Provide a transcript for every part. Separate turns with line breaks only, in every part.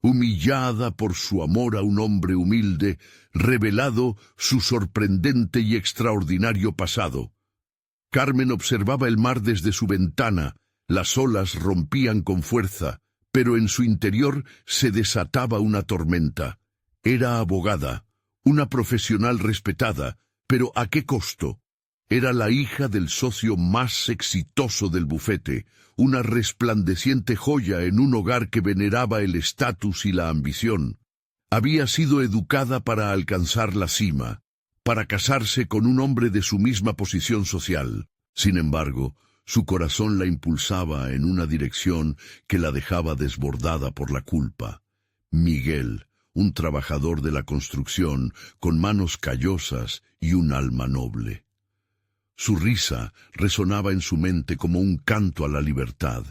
humillada por su amor a un hombre humilde, revelado su sorprendente y extraordinario pasado. Carmen observaba el mar desde su ventana, las olas rompían con fuerza, pero en su interior se desataba una tormenta. Era abogada, una profesional respetada, pero ¿a qué costo? Era la hija del socio más exitoso del bufete, una resplandeciente joya en un hogar que veneraba el estatus y la ambición. Había sido educada para alcanzar la cima, para casarse con un hombre de su misma posición social. Sin embargo, su corazón la impulsaba en una dirección que la dejaba desbordada por la culpa. Miguel, un trabajador de la construcción, con manos callosas y un alma noble. Su risa resonaba en su mente como un canto a la libertad,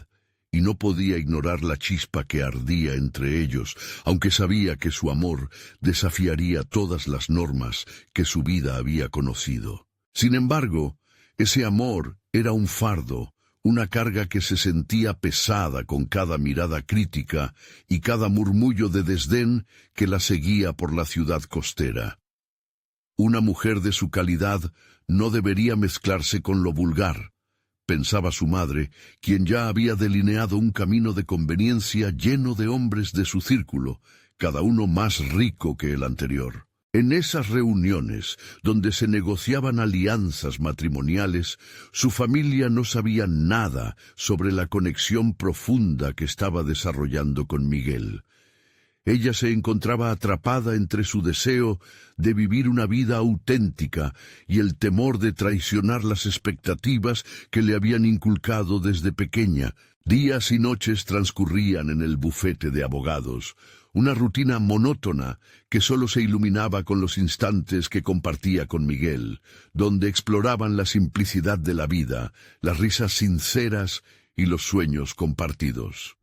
y no podía ignorar la chispa que ardía entre ellos, aunque sabía que su amor desafiaría todas las normas que su vida había conocido. Sin embargo, ese amor era un fardo, una carga que se sentía pesada con cada mirada crítica y cada murmullo de desdén que la seguía por la ciudad costera. Una mujer de su calidad no debería mezclarse con lo vulgar, pensaba su madre, quien ya había delineado un camino de conveniencia lleno de hombres de su círculo, cada uno más rico que el anterior. En esas reuniones, donde se negociaban alianzas matrimoniales, su familia no sabía nada sobre la conexión profunda que estaba desarrollando con Miguel. Ella se encontraba atrapada entre su deseo de vivir una vida auténtica y el temor de traicionar las expectativas que le habían inculcado desde pequeña. Días y noches transcurrían en el bufete de abogados, una rutina monótona que solo se iluminaba con los instantes que compartía con Miguel, donde exploraban la simplicidad de la vida, las risas sinceras y los sueños compartidos.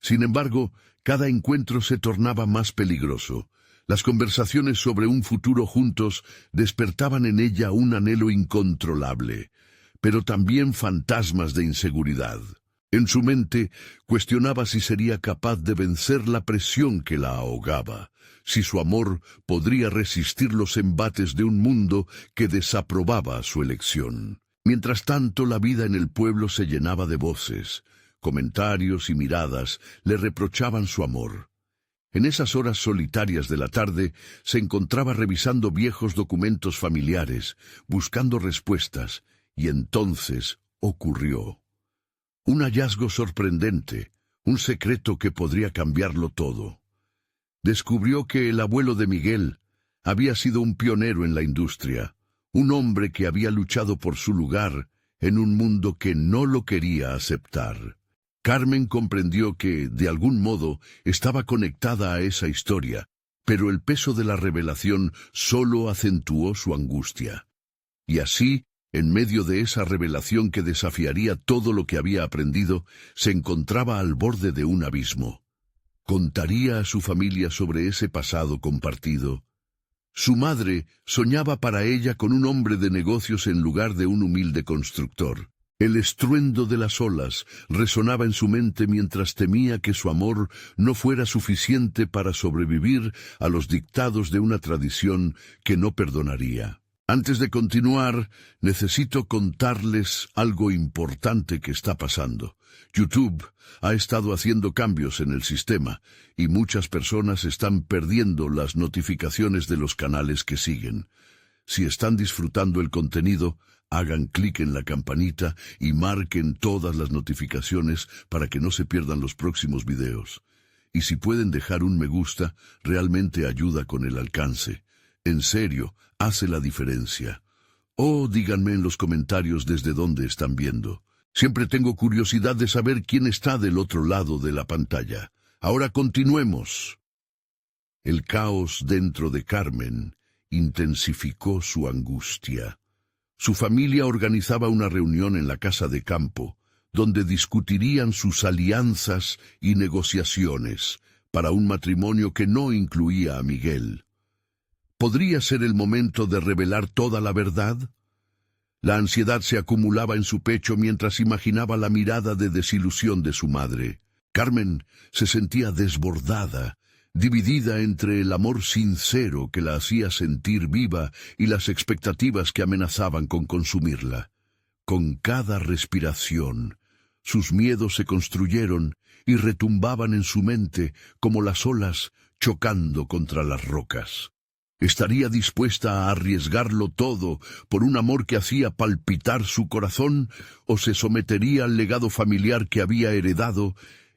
Sin embargo, cada encuentro se tornaba más peligroso. Las conversaciones sobre un futuro juntos despertaban en ella un anhelo incontrolable, pero también fantasmas de inseguridad. En su mente cuestionaba si sería capaz de vencer la presión que la ahogaba, si su amor podría resistir los embates de un mundo que desaprobaba su elección. Mientras tanto, la vida en el pueblo se llenaba de voces. Comentarios y miradas le reprochaban su amor. En esas horas solitarias de la tarde se encontraba revisando viejos documentos familiares, buscando respuestas, y entonces ocurrió. Un hallazgo sorprendente, un secreto que podría cambiarlo todo. Descubrió que el abuelo de Miguel había sido un pionero en la industria, un hombre que había luchado por su lugar en un mundo que no lo quería aceptar. Carmen comprendió que, de algún modo, estaba conectada a esa historia, pero el peso de la revelación solo acentuó su angustia. Y así, en medio de esa revelación que desafiaría todo lo que había aprendido, se encontraba al borde de un abismo. ¿Contaría a su familia sobre ese pasado compartido? Su madre soñaba para ella con un hombre de negocios en lugar de un humilde constructor. El estruendo de las olas resonaba en su mente mientras temía que su amor no fuera suficiente para sobrevivir a los dictados de una tradición que no perdonaría. Antes de continuar, necesito contarles algo importante que está pasando. YouTube ha estado haciendo cambios en el sistema y muchas personas están perdiendo las notificaciones de los canales que siguen. Si están disfrutando el contenido, hagan clic en la campanita y marquen todas las notificaciones para que no se pierdan los próximos videos. Y si pueden dejar un me gusta, realmente ayuda con el alcance. En serio, hace la diferencia. O díganme en los comentarios desde dónde están viendo. Siempre tengo curiosidad de saber quién está del otro lado de la pantalla. Ahora continuemos. El caos dentro de Carmen intensificó su angustia. Su familia organizaba una reunión en la casa de campo, donde discutirían sus alianzas y negociaciones para un matrimonio que no incluía a Miguel. ¿Podría ser el momento de revelar toda la verdad? La ansiedad se acumulaba en su pecho mientras imaginaba la mirada de desilusión de su madre. Carmen se sentía desbordada dividida entre el amor sincero que la hacía sentir viva y las expectativas que amenazaban con consumirla. Con cada respiración, sus miedos se construyeron y retumbaban en su mente como las olas chocando contra las rocas. ¿Estaría dispuesta a arriesgarlo todo por un amor que hacía palpitar su corazón, o se sometería al legado familiar que había heredado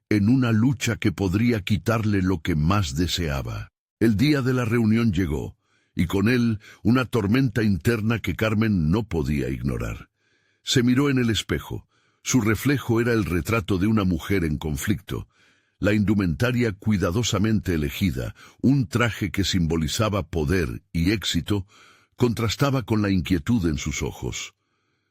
en una lucha que podría quitarle lo que más deseaba? El día de la reunión llegó, y con él una tormenta interna que Carmen no podía ignorar. Se miró en el espejo. Su reflejo era el retrato de una mujer en conflicto. La indumentaria cuidadosamente elegida, un traje que simbolizaba poder y éxito, contrastaba con la inquietud en sus ojos.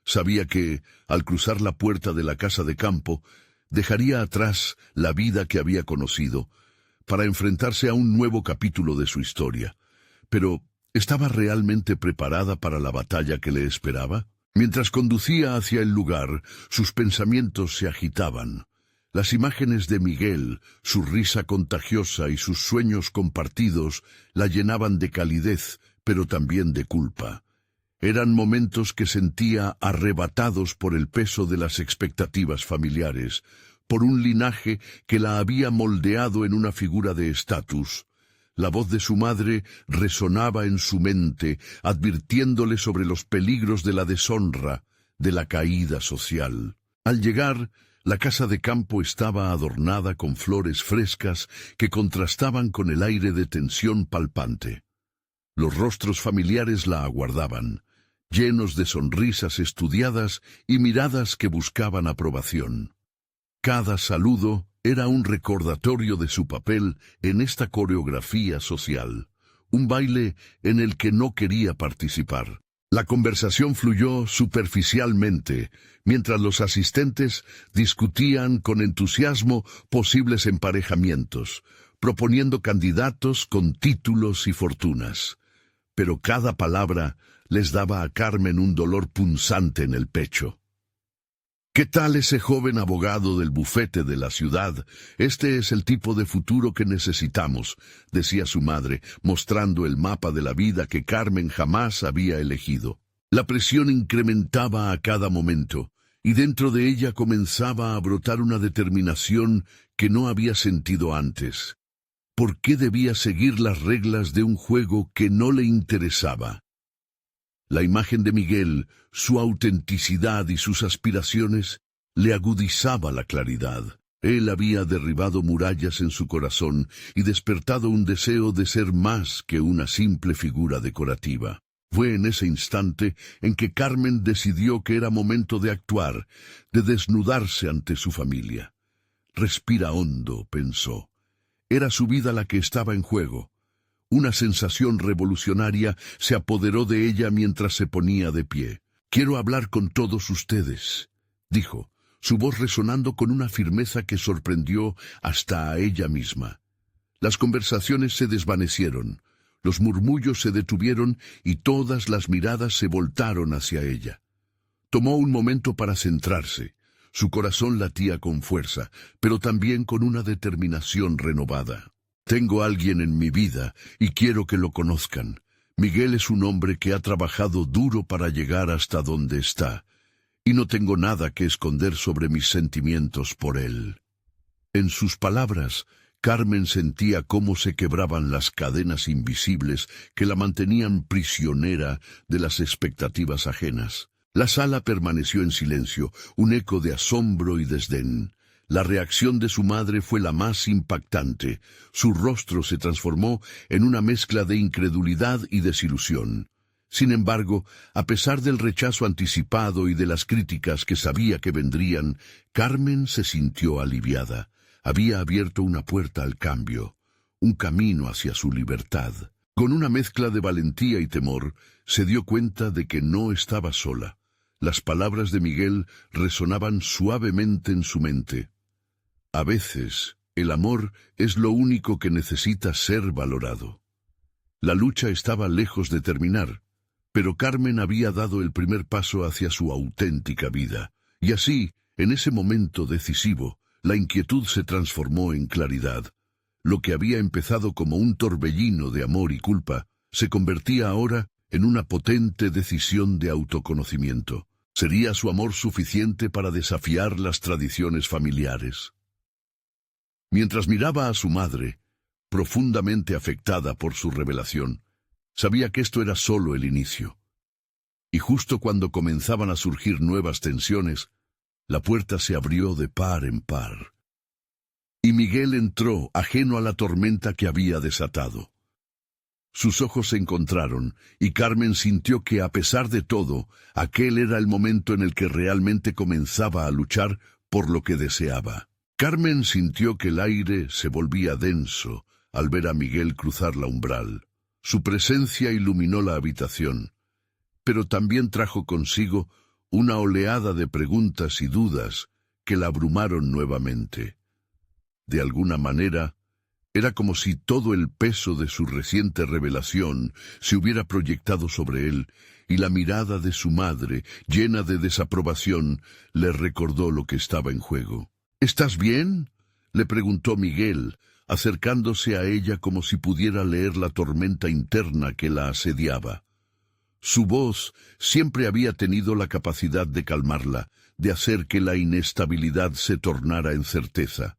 Sabía que, al cruzar la puerta de la casa de campo, dejaría atrás la vida que había conocido, para enfrentarse a un nuevo capítulo de su historia. Pero, ¿estaba realmente preparada para la batalla que le esperaba? Mientras conducía hacia el lugar, sus pensamientos se agitaban. Las imágenes de Miguel, su risa contagiosa y sus sueños compartidos la llenaban de calidez, pero también de culpa. Eran momentos que sentía arrebatados por el peso de las expectativas familiares, por un linaje que la había moldeado en una figura de estatus. La voz de su madre resonaba en su mente, advirtiéndole sobre los peligros de la deshonra, de la caída social. Al llegar, la casa de campo estaba adornada con flores frescas que contrastaban con el aire de tensión palpante. Los rostros familiares la aguardaban, llenos de sonrisas estudiadas y miradas que buscaban aprobación. Cada saludo era un recordatorio de su papel en esta coreografía social, un baile en el que no quería participar. La conversación fluyó superficialmente, mientras los asistentes discutían con entusiasmo posibles emparejamientos, proponiendo candidatos con títulos y fortunas. Pero cada palabra les daba a Carmen un dolor punzante en el pecho. ¿Qué tal ese joven abogado del bufete de la ciudad? Este es el tipo de futuro que necesitamos, decía su madre, mostrando el mapa de la vida que Carmen jamás había elegido. La presión incrementaba a cada momento, y dentro de ella comenzaba a brotar una determinación que no había sentido antes. ¿Por qué debía seguir las reglas de un juego que no le interesaba? La imagen de Miguel, su autenticidad y sus aspiraciones, le agudizaba la claridad. Él había derribado murallas en su corazón y despertado un deseo de ser más que una simple figura decorativa. Fue en ese instante en que Carmen decidió que era momento de actuar, de desnudarse ante su familia. Respira hondo, pensó. Era su vida la que estaba en juego. Una sensación revolucionaria se apoderó de ella mientras se ponía de pie. «Quiero hablar con todos ustedes», dijo, su voz resonando con una firmeza que sorprendió hasta a ella misma. Las conversaciones se desvanecieron, los murmullos se detuvieron y todas las miradas se voltaron hacia ella. Tomó un momento para centrarse. Su corazón latía con fuerza, pero también con una determinación renovada. «Tengo a alguien en mi vida y quiero que lo conozcan. Miguel es un hombre que ha trabajado duro para llegar hasta donde está, y no tengo nada que esconder sobre mis sentimientos por él». En sus palabras, Carmen sentía cómo se quebraban las cadenas invisibles que la mantenían prisionera de las expectativas ajenas. La sala permaneció en silencio, un eco de asombro y desdén. La reacción de su madre fue la más impactante. Su rostro se transformó en una mezcla de incredulidad y desilusión. Sin embargo, a pesar del rechazo anticipado y de las críticas que sabía que vendrían, Carmen se sintió aliviada. Había abierto una puerta al cambio, un camino hacia su libertad. Con una mezcla de valentía y temor, se dio cuenta de que no estaba sola. Las palabras de Miguel resonaban suavemente en su mente. A veces, el amor es lo único que necesita ser valorado. La lucha estaba lejos de terminar, pero Carmen había dado el primer paso hacia su auténtica vida. Y así, en ese momento decisivo, la inquietud se transformó en claridad. Lo que había empezado como un torbellino de amor y culpa, se convertía ahora en una potente decisión de autoconocimiento. ¿Sería su amor suficiente para desafiar las tradiciones familiares? Mientras miraba a su madre, profundamente afectada por su revelación, sabía que esto era solo el inicio. Y justo cuando comenzaban a surgir nuevas tensiones, la puerta se abrió de par en par. Y Miguel entró, ajeno a la tormenta que había desatado. Sus ojos se encontraron, y Carmen sintió que, a pesar de todo, aquel era el momento en el que realmente comenzaba a luchar por lo que deseaba. Carmen sintió que el aire se volvía denso al ver a Miguel cruzar la umbral. Su presencia iluminó la habitación, pero también trajo consigo una oleada de preguntas y dudas que la abrumaron nuevamente. De alguna manera, era como si todo el peso de su reciente revelación se hubiera proyectado sobre él, y la mirada de su madre, llena de desaprobación, le recordó lo que estaba en juego. ¿Estás bien?, le preguntó Miguel, acercándose a ella como si pudiera leer la tormenta interna que la asediaba. Su voz siempre había tenido la capacidad de calmarla, de hacer que la inestabilidad se tornara en certeza.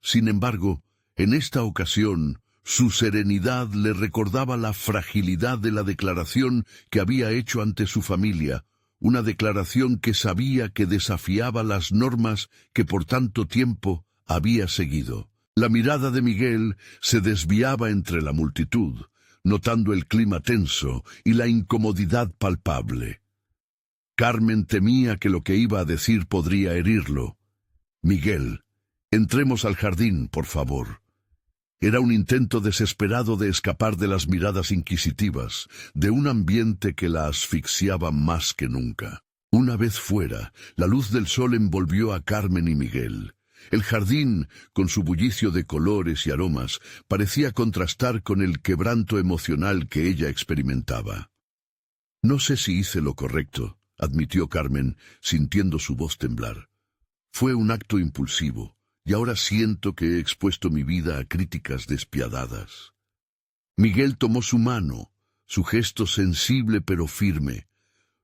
Sin embargo, en esta ocasión, su serenidad le recordaba la fragilidad de la declaración que había hecho ante su familia, una declaración que sabía que desafiaba las normas que por tanto tiempo había seguido. La mirada de Miguel se desviaba entre la multitud, notando el clima tenso y la incomodidad palpable. Carmen temía que lo que iba a decir podría herirlo. «Miguel, entremos al jardín, por favor». Era un intento desesperado de escapar de las miradas inquisitivas, de un ambiente que la asfixiaba más que nunca. Una vez fuera, la luz del sol envolvió a Carmen y Miguel. El jardín, con su bullicio de colores y aromas, parecía contrastar con el quebranto emocional que ella experimentaba. «No sé si hice lo correcto», admitió Carmen, sintiendo su voz temblar. «Fue un acto impulsivo. Y ahora siento que he expuesto mi vida a críticas despiadadas». Miguel tomó su mano, su gesto sensible pero firme.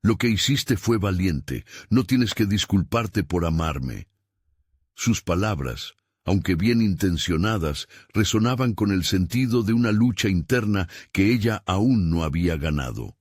«Lo que hiciste fue valiente, no tienes que disculparte por amarme». Sus palabras, aunque bien intencionadas, resonaban con el sentido de una lucha interna que ella aún no había ganado.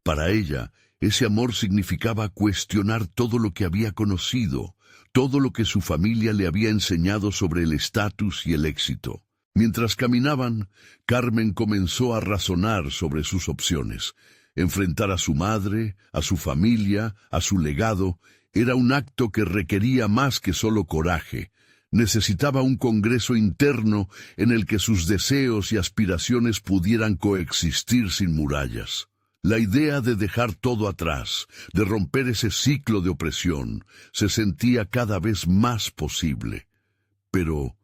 Para ella, ese amor significaba cuestionar todo lo que había conocido, todo lo que su familia le había enseñado sobre el estatus y el éxito. Mientras caminaban, Carmen comenzó a razonar sobre sus opciones. Enfrentar a su madre, a su familia, a su legado, era un acto que requería más que solo coraje. Necesitaba un congreso interno en el que sus deseos y aspiraciones pudieran coexistir sin murallas. La idea de dejar todo atrás, de romper ese ciclo de opresión, se sentía cada vez más posible. Pero,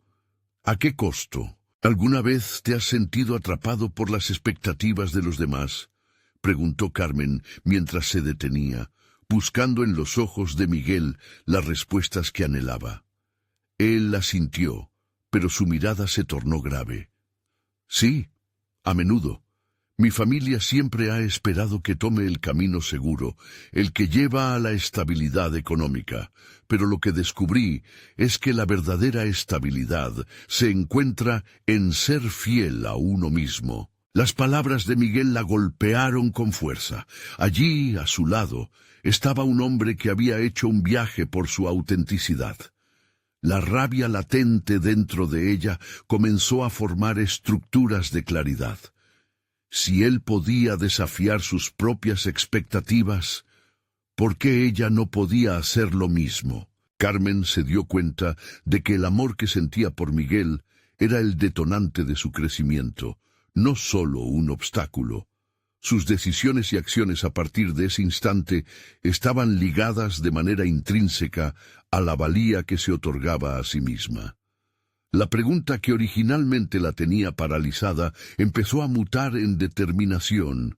¿a qué costo? ¿Alguna vez te has sentido atrapado por las expectativas de los demás?, preguntó Carmen mientras se detenía, buscando en los ojos de Miguel las respuestas que anhelaba. Él la sintió, pero su mirada se tornó grave. «Sí, a menudo. Mi familia siempre ha esperado que tome el camino seguro, el que lleva a la estabilidad económica, pero lo que descubrí es que la verdadera estabilidad se encuentra en ser fiel a uno mismo». Las palabras de Miguel la golpearon con fuerza. Allí, a su lado, estaba un hombre que había hecho un viaje por su autenticidad. La rabia latente dentro de ella comenzó a formar estructuras de claridad. Si él podía desafiar sus propias expectativas, ¿por qué ella no podía hacer lo mismo? Carmen se dio cuenta de que el amor que sentía por Miguel era el detonante de su crecimiento, no solo un obstáculo. Sus decisiones y acciones a partir de ese instante estaban ligadas de manera intrínseca a la valía que se otorgaba a sí misma. La pregunta que originalmente la tenía paralizada empezó a mutar en determinación.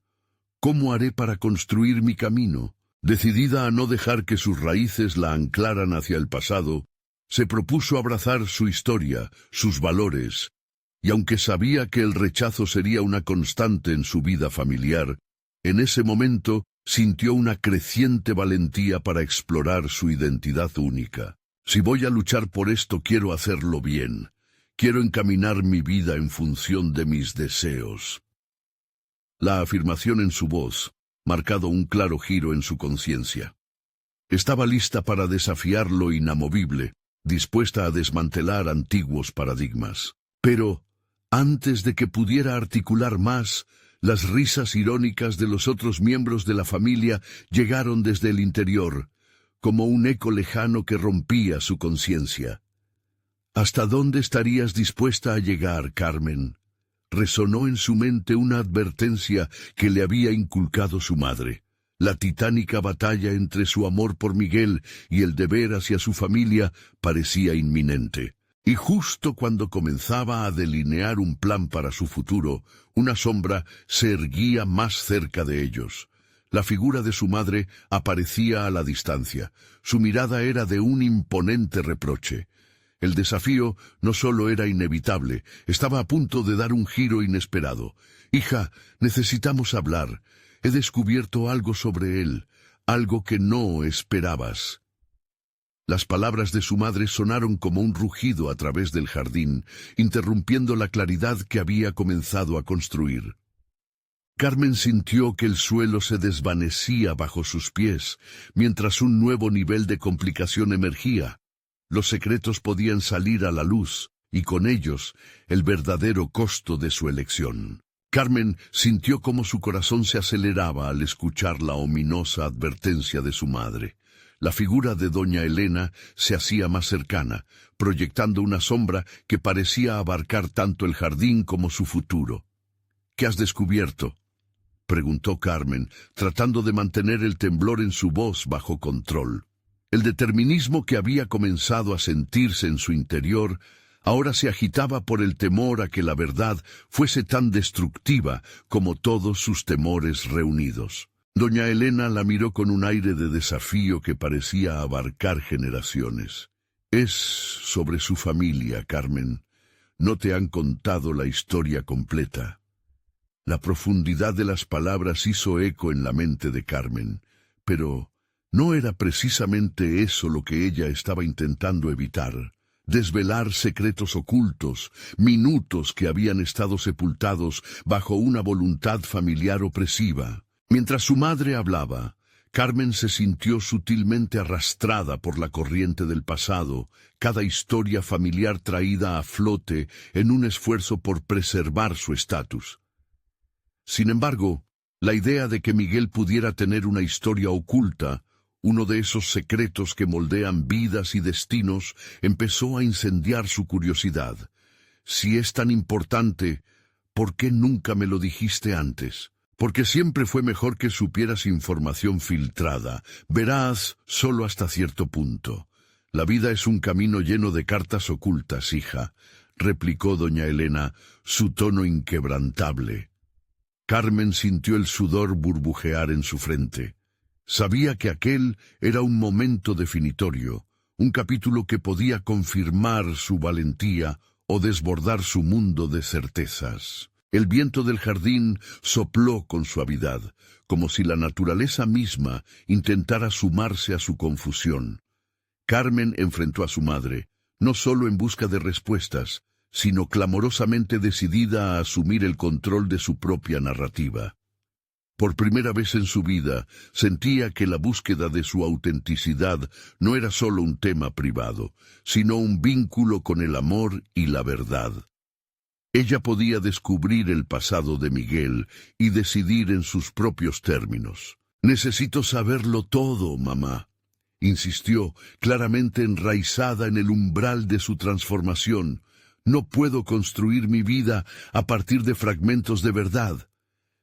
¿Cómo haré para construir mi camino? Decidida a no dejar que sus raíces la anclaran hacia el pasado, se propuso abrazar su historia, sus valores, Y aunque sabía que el rechazo sería una constante en su vida familiar, en ese momento sintió una creciente valentía para explorar su identidad única. Si voy a luchar por esto, quiero hacerlo bien. Quiero encaminar mi vida en función de mis deseos. La afirmación en su voz, marcado un claro giro en su conciencia. Estaba lista para desafiar lo inamovible, dispuesta a desmantelar antiguos paradigmas. Pero, antes de que pudiera articular más, las risas irónicas de los otros miembros de la familia llegaron desde el interior, como un eco lejano que rompía su conciencia. ¿Hasta dónde estarías dispuesta a llegar, Carmen? Resonó en su mente una advertencia que le había inculcado su madre. La titánica batalla entre su amor por Miguel y el deber hacia su familia parecía inminente. Y justo cuando comenzaba a delinear un plan para su futuro, una sombra se erguía más cerca de ellos. La figura de su madre aparecía a la distancia. Su mirada era de un imponente reproche. El desafío no solo era inevitable, estaba a punto de dar un giro inesperado. «Hija, necesitamos hablar. He descubierto algo sobre él, algo que no esperabas». Las palabras de su madre sonaron como un rugido a través del jardín, interrumpiendo la claridad que había comenzado a construir. Carmen sintió que el suelo se desvanecía bajo sus pies, mientras un nuevo nivel de complicación emergía. Los secretos podían salir a la luz, y con ellos el verdadero costo de su elección. Carmen sintió cómo su corazón se aceleraba al escuchar la ominosa advertencia de su madre. La figura de doña Elena se hacía más cercana, proyectando una sombra que parecía abarcar tanto el jardín como su futuro. «¿Qué has descubierto?», preguntó Carmen, tratando de mantener el temblor en su voz bajo control. El determinismo que había comenzado a sentirse en su interior ahora se agitaba por el temor a que la verdad fuese tan destructiva como todos sus temores reunidos. Doña Elena la miró con un aire de desafío que parecía abarcar generaciones. «Es sobre su familia, Carmen. No te han contado la historia completa». La profundidad de las palabras hizo eco en la mente de Carmen, pero no era precisamente eso lo que ella estaba intentando evitar. Desvelar secretos ocultos, minutos que habían estado sepultados bajo una voluntad familiar opresiva. Mientras su madre hablaba, Carmen se sintió sutilmente arrastrada por la corriente del pasado, cada historia familiar traída a flote en un esfuerzo por preservar su estatus. Sin embargo, la idea de que Miguel pudiera tener una historia oculta, uno de esos secretos que moldean vidas y destinos, empezó a incendiar su curiosidad. «Si es tan importante, ¿por qué nunca me lo dijiste antes?» «Porque siempre fue mejor que supieras información filtrada, veraz solo hasta cierto punto. La vida es un camino lleno de cartas ocultas, hija», replicó doña Elena, su tono inquebrantable. Carmen sintió el sudor burbujear en su frente. Sabía que aquel era un momento definitorio, un capítulo que podía confirmar su valentía o desbordar su mundo de certezas. El viento del jardín sopló con suavidad, como si la naturaleza misma intentara sumarse a su confusión. Carmen enfrentó a su madre, no solo en busca de respuestas, sino clamorosamente decidida a asumir el control de su propia narrativa. Por primera vez en su vida, sentía que la búsqueda de su autenticidad no era solo un tema privado, sino un vínculo con el amor y la verdad. Ella podía descubrir el pasado de Miguel y decidir en sus propios términos. «Necesito saberlo todo, mamá», insistió, claramente enraizada en el umbral de su transformación. «No puedo construir mi vida a partir de fragmentos de verdad.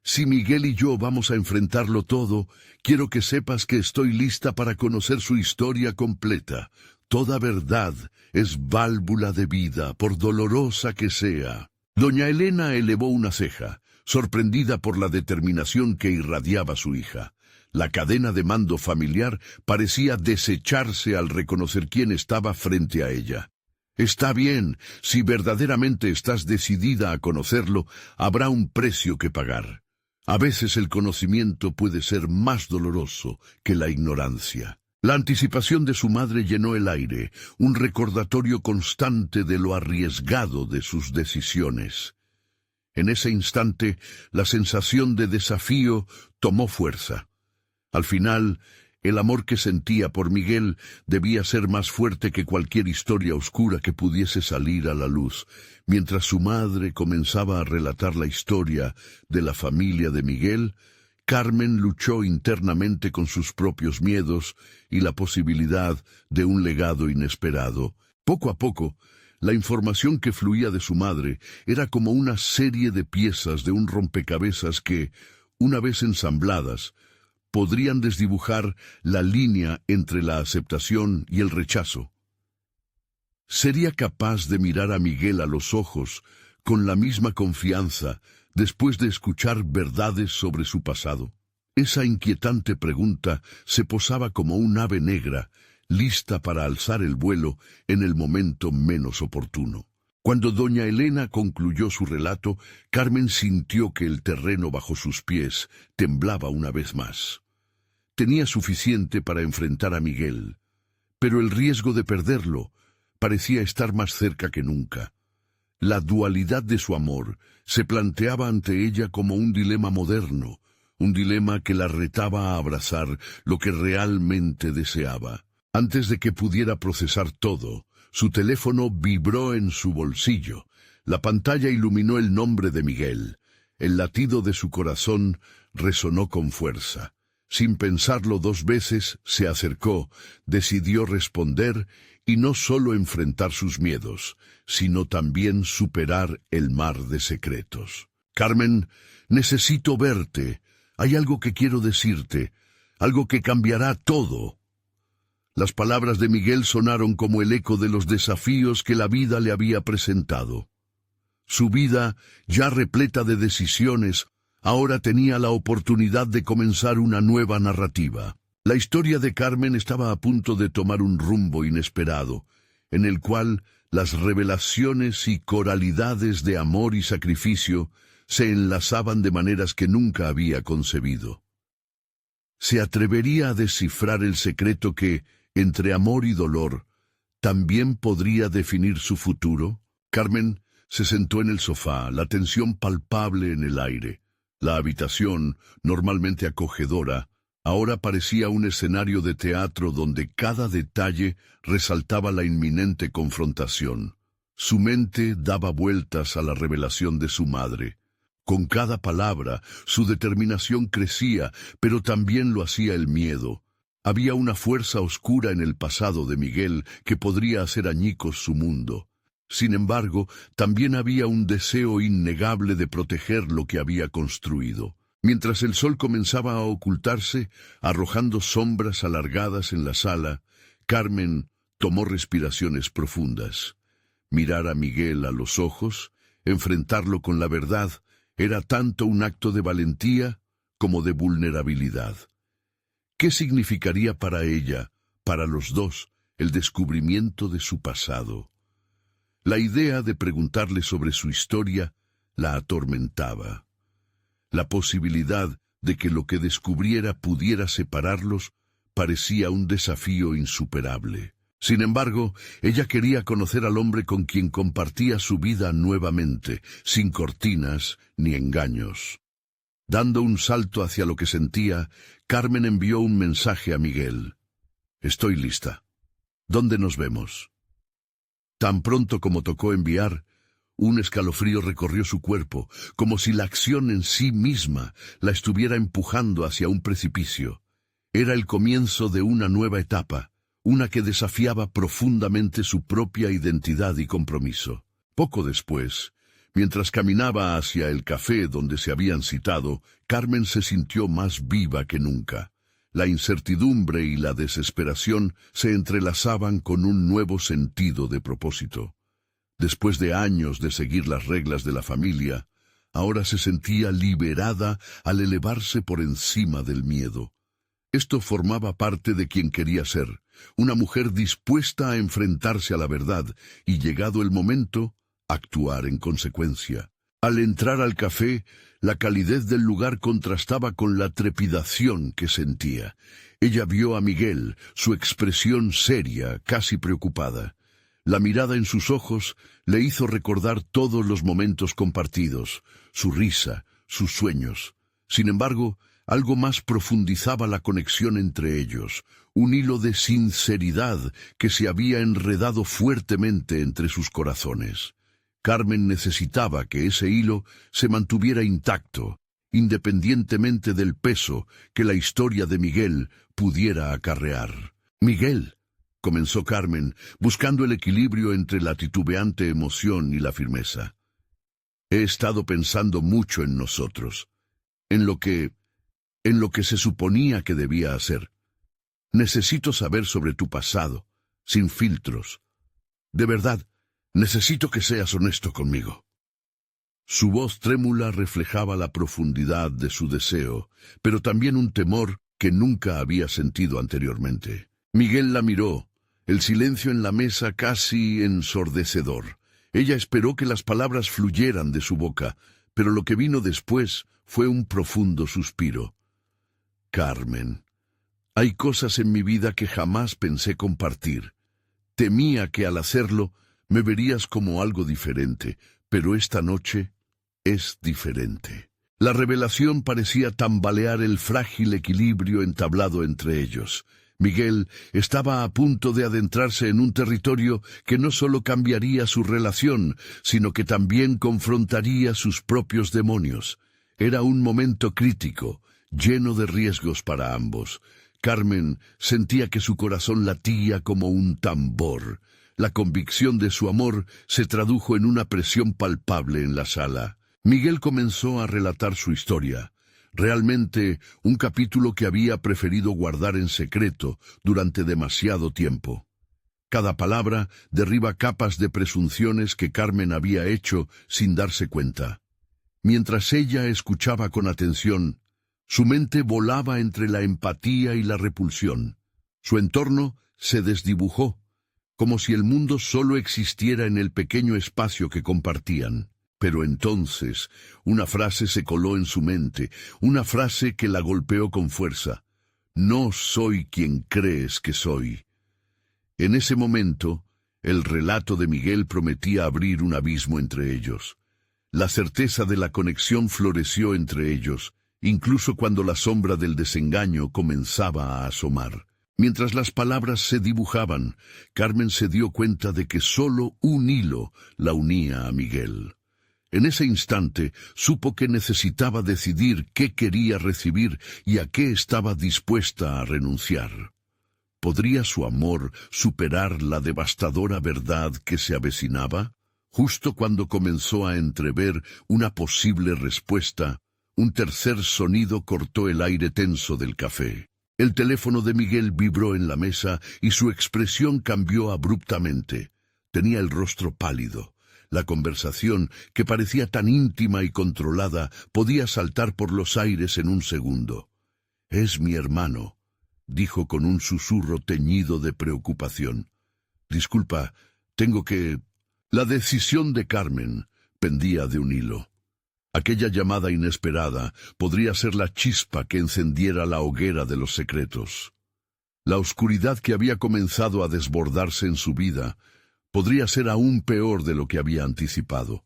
Si Miguel y yo vamos a enfrentarlo todo, quiero que sepas que estoy lista para conocer su historia completa. Toda verdad es válvula de vida, por dolorosa que sea». Doña Elena elevó una ceja, sorprendida por la determinación que irradiaba su hija. La cadena de mando familiar parecía desecharse al reconocer quién estaba frente a ella. Está bien, si verdaderamente estás decidida a conocerlo, habrá un precio que pagar. A veces el conocimiento puede ser más doloroso que la ignorancia. La anticipación de su madre llenó el aire, un recordatorio constante de lo arriesgado de sus decisiones. En ese instante, la sensación de desafío tomó fuerza. Al final, el amor que sentía por Miguel debía ser más fuerte que cualquier historia oscura que pudiese salir a la luz. Mientras su madre comenzaba a relatar la historia de la familia de Miguel, Carmen luchó internamente con sus propios miedos y la posibilidad de un legado inesperado. Poco a poco, la información que fluía de su madre era como una serie de piezas de un rompecabezas que, una vez ensambladas, podrían desdibujar la línea entre la aceptación y el rechazo. ¿Sería capaz de mirar a Miguel a los ojos con la misma confianza después de escuchar verdades sobre su pasado? Esa inquietante pregunta se posaba como un ave negra, lista para alzar el vuelo en el momento menos oportuno. Cuando doña Elena concluyó su relato, Carmen sintió que el terreno bajo sus pies temblaba una vez más. Tenía suficiente para enfrentar a Miguel, pero el riesgo de perderlo parecía estar más cerca que nunca. La dualidad de su amor se planteaba ante ella como un dilema moderno, un dilema que la retaba a abrazar lo que realmente deseaba. Antes de que pudiera procesar todo, su teléfono vibró en su bolsillo. La pantalla iluminó el nombre de Miguel. El latido de su corazón resonó con fuerza. Sin pensarlo dos veces, se acercó, decidió responder y no solo enfrentar sus miedos, sino también superar el mar de secretos. Carmen, necesito verte. Hay algo que quiero decirte, algo que cambiará todo. Las palabras de Miguel sonaron como el eco de los desafíos que la vida le había presentado. Su vida, ya repleta de decisiones, ahora tenía la oportunidad de comenzar una nueva narrativa. La historia de Carmen estaba a punto de tomar un rumbo inesperado, en el cual las revelaciones y coralidades de amor y sacrificio se enlazaban de maneras que nunca había concebido. ¿Se atrevería a descifrar el secreto que, entre amor y dolor, también podría definir su futuro? Carmen se sentó en el sofá, la tensión palpable en el aire. La habitación, normalmente acogedora, ahora parecía un escenario de teatro donde cada detalle resaltaba la inminente confrontación. Su mente daba vueltas a la revelación de su madre. Con cada palabra, su determinación crecía, pero también lo hacía el miedo. Había una fuerza oscura en el pasado de Miguel que podría hacer añicos su mundo. Sin embargo, también había un deseo innegable de proteger lo que había construido. Mientras el sol comenzaba a ocultarse, arrojando sombras alargadas en la sala, Carmen tomó respiraciones profundas. Mirar a Miguel a los ojos, enfrentarlo con la verdad, era tanto un acto de valentía como de vulnerabilidad. ¿Qué significaría para ella, para los dos, el descubrimiento de su pasado? La idea de preguntarle sobre su historia la atormentaba. La posibilidad de que lo que descubriera pudiera separarlos parecía un desafío insuperable. Sin embargo, ella quería conocer al hombre con quien compartía su vida nuevamente, sin cortinas ni engaños. Dando un salto hacia lo que sentía, Carmen envió un mensaje a Miguel. «Estoy lista. ¿Dónde nos vemos?» Tan pronto como tocó enviar, un escalofrío recorrió su cuerpo, como si la acción en sí misma la estuviera empujando hacia un precipicio. Era el comienzo de una nueva etapa, una que desafiaba profundamente su propia identidad y compromiso. Poco después, mientras caminaba hacia el café donde se habían citado, Carmen se sintió más viva que nunca. La incertidumbre y la desesperación se entrelazaban con un nuevo sentido de propósito. Después de años de seguir las reglas de la familia, ahora se sentía liberada al elevarse por encima del miedo. Esto formaba parte de quien quería ser, una mujer dispuesta a enfrentarse a la verdad y, llegado el momento, actuar en consecuencia. Al entrar al café, la calidez del lugar contrastaba con la trepidación que sentía. Ella vio a Miguel, su expresión seria, casi preocupada. La mirada en sus ojos le hizo recordar todos los momentos compartidos, su risa, sus sueños. Sin embargo, algo más profundizaba la conexión entre ellos, un hilo de sinceridad que se había enredado fuertemente entre sus corazones. Carmen necesitaba que ese hilo se mantuviera intacto, independientemente del peso que la historia de Miguel pudiera acarrear. «Miguel», comenzó Carmen, buscando el equilibrio entre la titubeante emoción y la firmeza. «He estado pensando mucho en nosotros, en lo que se suponía que debía hacer. Necesito saber sobre tu pasado, sin filtros. De verdad, necesito que seas honesto conmigo». Su voz trémula reflejaba la profundidad de su deseo, pero también un temor que nunca había sentido anteriormente. Miguel la miró, el silencio en la mesa casi ensordecedor. Ella esperó que las palabras fluyeran de su boca, pero lo que vino después fue un profundo suspiro. «Carmen, hay cosas en mi vida que jamás pensé compartir. Temía que al hacerlo me verías como algo diferente, pero esta noche es diferente». La revelación parecía tambalear el frágil equilibrio entablado entre ellos. Miguel estaba a punto de adentrarse en un territorio que no solo cambiaría su relación, sino que también confrontaría sus propios demonios. Era un momento crítico, lleno de riesgos para ambos. Carmen sentía que su corazón latía como un tambor. La convicción de su amor se tradujo en una presión palpable en la sala. Miguel comenzó a relatar su historia. Realmente un capítulo que había preferido guardar en secreto durante demasiado tiempo. Cada palabra derriba capas de presunciones que Carmen había hecho sin darse cuenta. Mientras ella escuchaba con atención, su mente volaba entre la empatía y la repulsión. Su entorno se desdibujó, como si el mundo solo existiera en el pequeño espacio que compartían. Pero entonces una frase se coló en su mente, una frase que la golpeó con fuerza. «No soy quien crees que soy». En ese momento, el relato de Miguel prometía abrir un abismo entre ellos. La certeza de la conexión floreció entre ellos, incluso cuando la sombra del desengaño comenzaba a asomar. Mientras las palabras se dibujaban, Carmen se dio cuenta de que solo un hilo la unía a Miguel. En ese instante supo que necesitaba decidir qué quería recibir y a qué estaba dispuesta a renunciar. ¿Podría su amor superar la devastadora verdad que se avecinaba? Justo cuando comenzó a entrever una posible respuesta, un tercer sonido cortó el aire tenso del café. El teléfono de Miguel vibró en la mesa y su expresión cambió abruptamente. Tenía el rostro pálido. La conversación, que parecía tan íntima y controlada, podía saltar por los aires en un segundo. «Es mi hermano», dijo con un susurro teñido de preocupación. «Disculpa, tengo que...». La decisión de Carmen pendía de un hilo. Aquella llamada inesperada podría ser la chispa que encendiera la hoguera de los secretos. La oscuridad que había comenzado a desbordarse en su vida podría ser aún peor de lo que había anticipado.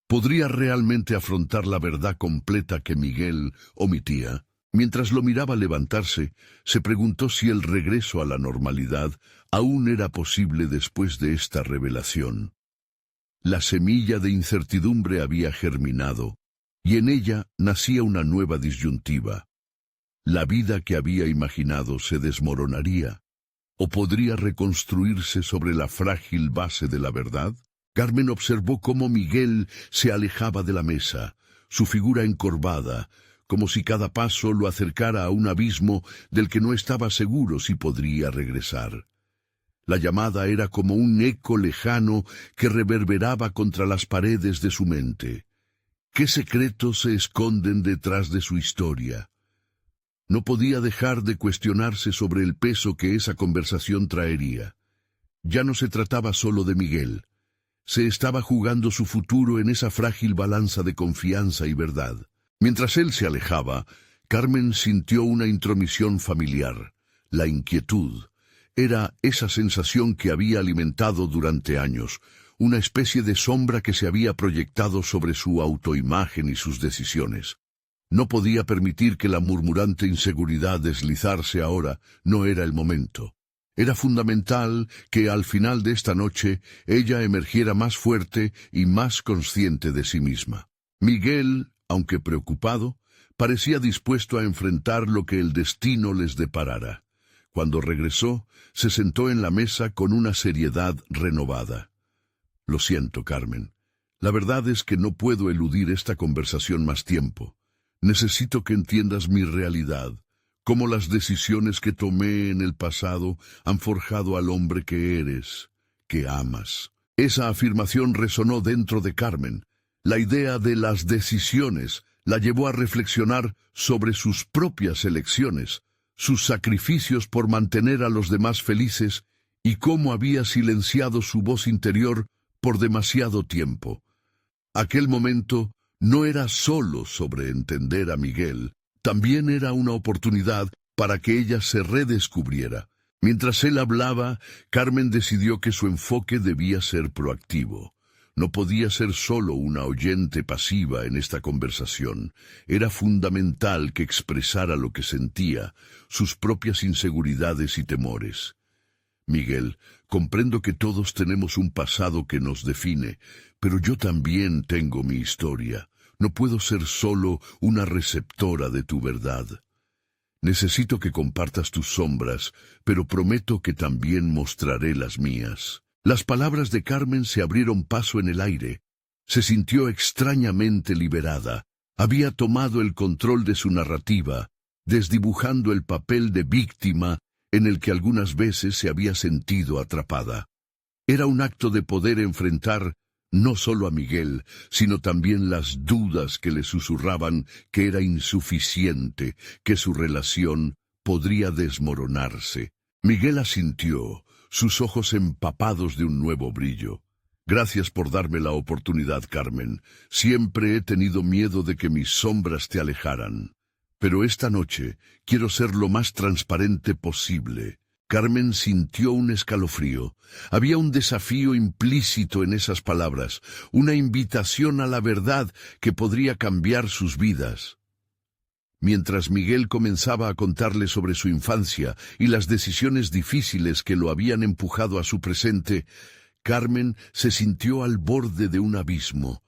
¿Podría realmente afrontar la verdad completa que Miguel omitía? Mientras lo miraba levantarse, se preguntó si el regreso a la normalidad aún era posible después de esta revelación. La semilla de incertidumbre había germinado, y en ella nacía una nueva disyuntiva. La vida que había imaginado se desmoronaría, ¿o podría reconstruirse sobre la frágil base de la verdad? Carmen observó cómo Miguel se alejaba de la mesa, su figura encorvada, como si cada paso lo acercara a un abismo del que no estaba seguro si podría regresar. La llamada era como un eco lejano que reverberaba contra las paredes de su mente. ¿Qué secretos se esconden detrás de su historia? No podía dejar de cuestionarse sobre el peso que esa conversación traería. Ya no se trataba solo de Miguel. Se estaba jugando su futuro en esa frágil balanza de confianza y verdad. Mientras él se alejaba, Carmen sintió una intromisión familiar. La inquietud. Era esa sensación que había alimentado durante años, una especie de sombra que se había proyectado sobre su autoimagen y sus decisiones. No podía permitir que la murmurante inseguridad deslizarse ahora. No era el momento. Era fundamental que al final de esta noche ella emergiera más fuerte y más consciente de sí misma. Miguel, aunque preocupado, parecía dispuesto a enfrentar lo que el destino les deparara. Cuando regresó, se sentó en la mesa con una seriedad renovada. Lo siento, Carmen. La verdad es que no puedo eludir esta conversación más tiempo. Necesito que entiendas mi realidad, cómo las decisiones que tomé en el pasado han forjado al hombre que eres, que amas. Esa afirmación resonó dentro de Carmen. La idea de las decisiones la llevó a reflexionar sobre sus propias elecciones, sus sacrificios por mantener a los demás felices y cómo había silenciado su voz interior por demasiado tiempo. Aquel momento no era solo sobre entender a Miguel, también era una oportunidad para que ella se redescubriera. Mientras él hablaba, Carmen decidió que su enfoque debía ser proactivo. No podía ser solo una oyente pasiva en esta conversación. Era fundamental que expresara lo que sentía, sus propias inseguridades y temores. Miguel, comprendo que todos tenemos un pasado que nos define, pero yo también tengo mi historia. No puedo ser solo una receptora de tu verdad. Necesito que compartas tus sombras, pero prometo que también mostraré las mías. Las palabras de Carmen se abrieron paso en el aire. Se sintió extrañamente liberada. Había tomado el control de su narrativa, desdibujando el papel de víctima en el que algunas veces se había sentido atrapada. Era un acto de poder enfrentar no solo a Miguel, sino también las dudas que le susurraban que era insuficiente, que su relación podría desmoronarse. Miguel asintió, sus ojos empapados de un nuevo brillo. Gracias por darme la oportunidad, Carmen. Siempre he tenido miedo de que mis sombras te alejaran. Pero esta noche quiero ser lo más transparente posible. Carmen sintió un escalofrío. Había un desafío implícito en esas palabras, una invitación a la verdad que podría cambiar sus vidas. Mientras Miguel comenzaba a contarle sobre su infancia y las decisiones difíciles que lo habían empujado a su presente, Carmen se sintió al borde de un abismo.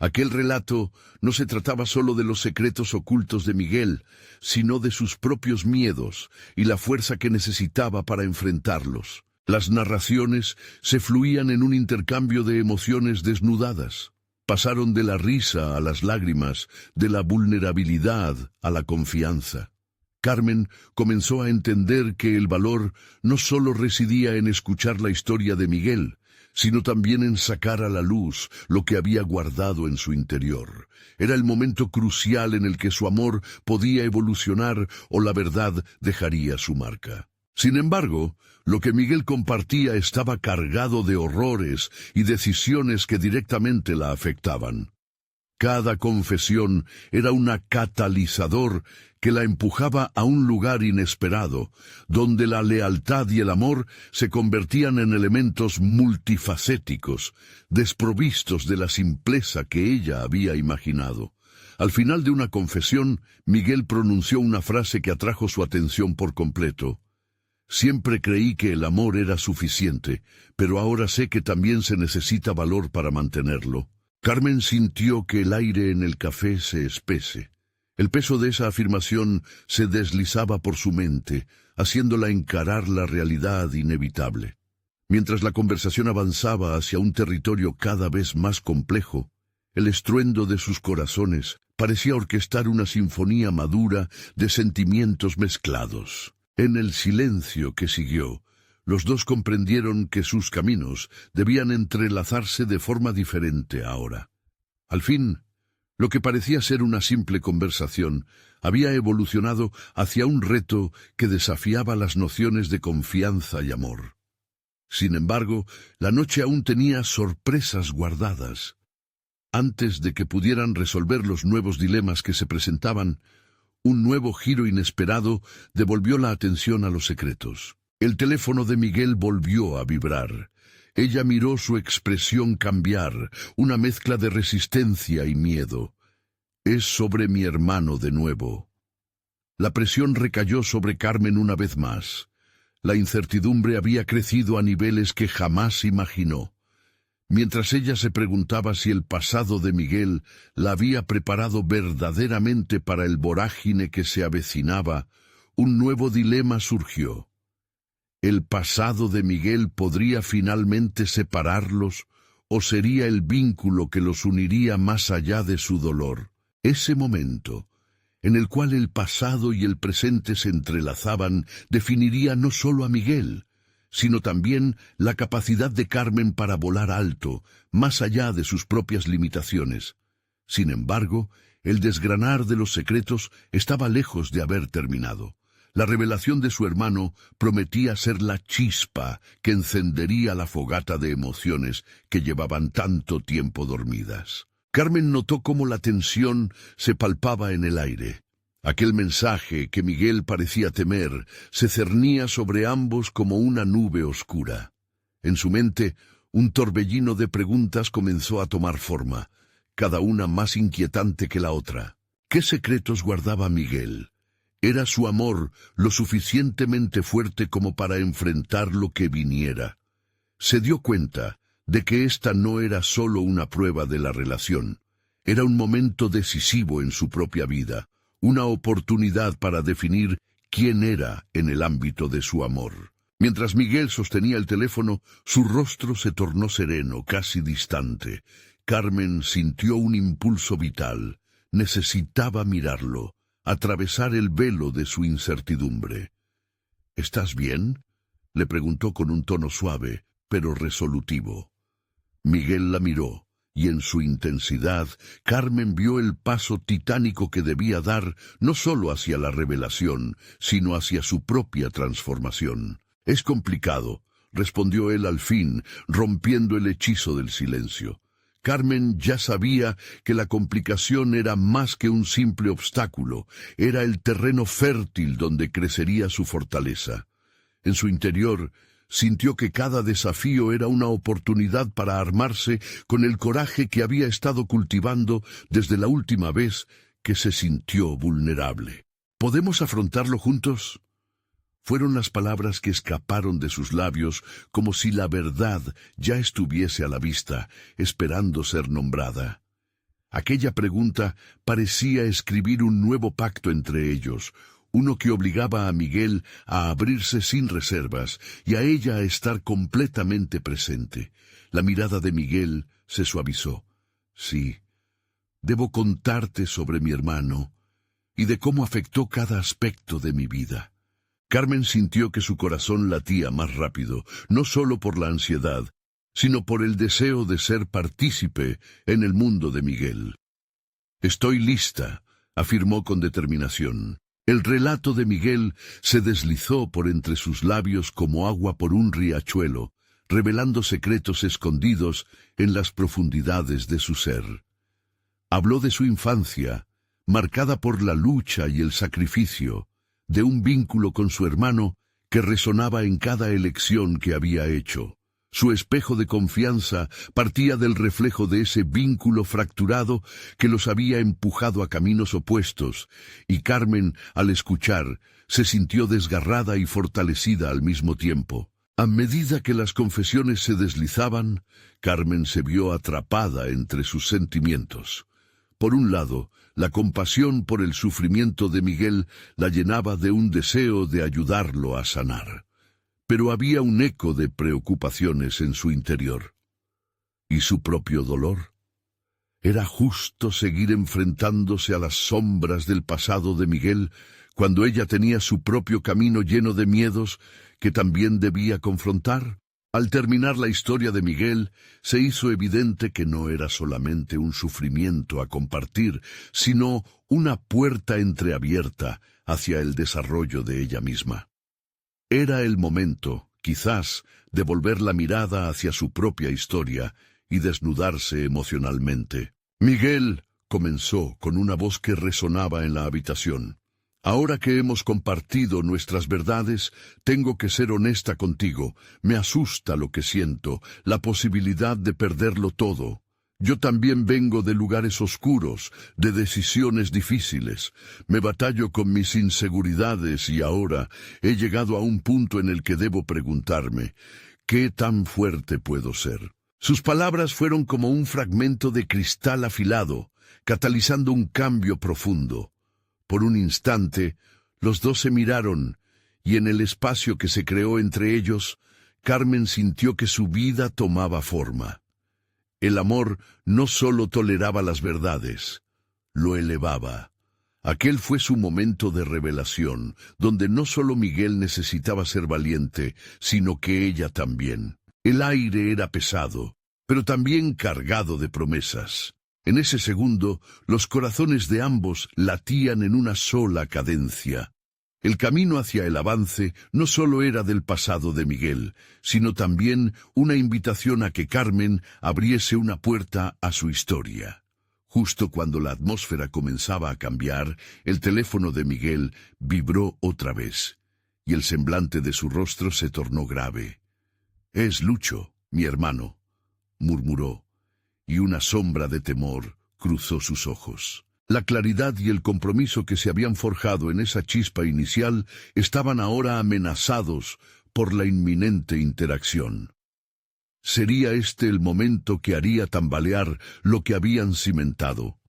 Aquel relato no se trataba solo de los secretos ocultos de Miguel, sino de sus propios miedos y la fuerza que necesitaba para enfrentarlos. Las narraciones se fluían en un intercambio de emociones desnudadas. Pasaron de la risa a las lágrimas, de la vulnerabilidad a la confianza. Carmen comenzó a entender que el valor no solo residía en escuchar la historia de Miguel, sino también en sacar a la luz lo que había guardado en su interior. Era el momento crucial en el que su amor podía evolucionar o la verdad dejaría su marca. Sin embargo, lo que Miguel compartía estaba cargado de horrores y decisiones que directamente la afectaban. Cada confesión era un catalizador que la empujaba a un lugar inesperado, donde la lealtad y el amor se convertían en elementos multifacéticos, desprovistos de la simpleza que ella había imaginado. Al final de una confesión, Miguel pronunció una frase que atrajo su atención por completo. Siempre creí que el amor era suficiente, pero ahora sé que también se necesita valor para mantenerlo. Carmen sintió que el aire en el café se espese. El peso de esa afirmación se deslizaba por su mente, haciéndola encarar la realidad inevitable. Mientras la conversación avanzaba hacia un territorio cada vez más complejo, el estruendo de sus corazones parecía orquestar una sinfonía madura de sentimientos mezclados. En el silencio que siguió, los dos comprendieron que sus caminos debían entrelazarse de forma diferente ahora. Al fin, Lo que parecía ser una simple conversación había evolucionado hacia un reto que desafiaba las nociones de confianza y amor. Sin embargo, la noche aún tenía sorpresas guardadas. Antes de que pudieran resolver los nuevos dilemas que se presentaban, un nuevo giro inesperado devolvió la atención a los secretos. El teléfono de Miguel volvió a vibrar. Ella miró su expresión cambiar, una mezcla de resistencia y miedo. «Es sobre mi hermano de nuevo». La presión recayó sobre Carmen una vez más. La incertidumbre había crecido a niveles que jamás imaginó. Mientras ella se preguntaba si el pasado de Miguel la había preparado verdaderamente para el vorágine que se avecinaba, un nuevo dilema surgió. ¿El pasado de Miguel podría finalmente separarlos o sería el vínculo que los uniría más allá de su dolor? Ese momento, en el cual el pasado y el presente se entrelazaban, definiría no solo a Miguel, sino también la capacidad de Carmen para volar alto, más allá de sus propias limitaciones. Sin embargo, el desgranar de los secretos estaba lejos de haber terminado. La revelación de su hermano prometía ser la chispa que encendería la fogata de emociones que llevaban tanto tiempo dormidas. Carmen notó cómo la tensión se palpaba en el aire. Aquel mensaje que Miguel parecía temer se cernía sobre ambos como una nube oscura. En su mente, un torbellino de preguntas comenzó a tomar forma, cada una más inquietante que la otra. ¿Qué secretos guardaba Miguel? ¿Era su amor lo suficientemente fuerte como para enfrentar lo que viniera? Se dio cuenta de que esta no era solo una prueba de la relación, era un momento decisivo en su propia vida, una oportunidad para definir quién era en el ámbito de su amor. Mientras Miguel sostenía el teléfono, su rostro se tornó sereno, casi distante. Carmen sintió un impulso vital. Necesitaba mirarlo, atravesar el velo de su incertidumbre. «¿Estás bien?», le preguntó con un tono suave, pero resolutivo. Miguel la miró, y en su intensidad, Carmen vio el paso titánico que debía dar no solo hacia la revelación, sino hacia su propia transformación. «Es complicado», respondió él al fin, rompiendo el hechizo del silencio. Carmen ya sabía que la complicación era más que un simple obstáculo, era el terreno fértil donde crecería su fortaleza. En su interior, sintió que cada desafío era una oportunidad para armarse con el coraje que había estado cultivando desde la última vez que se sintió vulnerable. «¿Podemos afrontarlo juntos?», fueron las palabras que escaparon de sus labios como si la verdad ya estuviese a la vista, esperando ser nombrada. Aquella pregunta parecía escribir un nuevo pacto entre ellos, uno que obligaba a Miguel a abrirse sin reservas y a ella a estar completamente presente. La mirada de Miguel se suavizó. «Sí, debo contarte sobre mi hermano y de cómo afectó cada aspecto de mi vida». Carmen sintió que su corazón latía más rápido, no solo por la ansiedad, sino por el deseo de ser partícipe en el mundo de Miguel. «Estoy lista», afirmó con determinación. El relato de Miguel se deslizó por entre sus labios como agua por un riachuelo, revelando secretos escondidos en las profundidades de su ser. Habló de su infancia, marcada por la lucha y el sacrificio, de un vínculo con su hermano que resonaba en cada elección que había hecho. Su espejo de confianza partía del reflejo de ese vínculo fracturado que los había empujado a caminos opuestos, y Carmen, al escuchar, se sintió desgarrada y fortalecida al mismo tiempo. A medida que las confesiones se deslizaban, Carmen se vio atrapada entre sus sentimientos. Por un lado, la compasión por el sufrimiento de Miguel la llenaba de un deseo de ayudarlo a sanar. Pero había un eco de preocupaciones en su interior. ¿Y su propio dolor? ¿Era justo seguir enfrentándose a las sombras del pasado de Miguel cuando ella tenía su propio camino lleno de miedos que también debía confrontar? Al terminar la historia de Miguel, se hizo evidente que no era solamente un sufrimiento a compartir, sino una puerta entreabierta hacia el desarrollo de ella misma. Era el momento, quizás, de volver la mirada hacia su propia historia y desnudarse emocionalmente. Miguel, comenzó con una voz que resonaba en la habitación. Ahora que hemos compartido nuestras verdades, tengo que ser honesta contigo. Me asusta lo que siento, la posibilidad de perderlo todo. Yo también vengo de lugares oscuros, de decisiones difíciles. Me batallo con mis inseguridades y ahora he llegado a un punto en el que debo preguntarme, ¿qué tan fuerte puedo ser? Sus palabras fueron como un fragmento de cristal afilado, catalizando un cambio profundo. Por un instante, los dos se miraron, y en el espacio que se creó entre ellos, Carmen sintió que su vida tomaba forma. El amor no solo toleraba las verdades, lo elevaba. Aquel fue su momento de revelación, donde no solo Miguel necesitaba ser valiente, sino que ella también. El aire era pesado, pero también cargado de promesas. En ese segundo, los corazones de ambos latían en una sola cadencia. El camino hacia el avance no solo era del pasado de Miguel, sino también una invitación a que Carmen abriese una puerta a su historia. Justo cuando la atmósfera comenzaba a cambiar, el teléfono de Miguel vibró otra vez, y el semblante de su rostro se tornó grave. «Es Lucho, mi hermano», murmuró, y una sombra de temor cruzó sus ojos. La claridad y el compromiso que se habían forjado en esa chispa inicial estaban ahora amenazados por la inminente interacción. ¿Sería este el momento que haría tambalear lo que habían cimentado?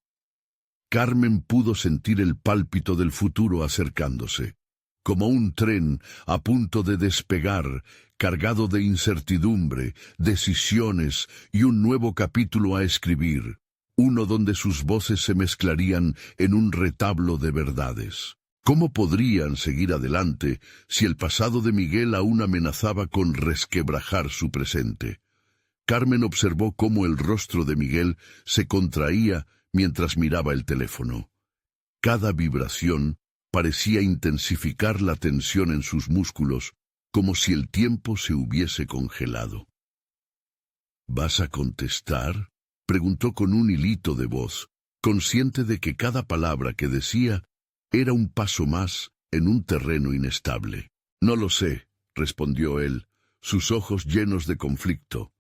Carmen pudo sentir el pálpito del futuro acercándose, como un tren a punto de despegar, cargado de incertidumbre, decisiones y un nuevo capítulo a escribir, uno donde sus voces se mezclarían en un retablo de verdades. ¿Cómo podrían seguir adelante si el pasado de Miguel aún amenazaba con resquebrajar su presente? Carmen observó cómo el rostro de Miguel se contraía mientras miraba el teléfono. Cada vibración parecía intensificar la tensión en sus músculos, como si el tiempo se hubiese congelado. ¿Vas a contestar?, preguntó con un hilito de voz, consciente de que cada palabra que decía era un paso más en un terreno inestable. «No lo sé», respondió él, sus ojos llenos de conflicto.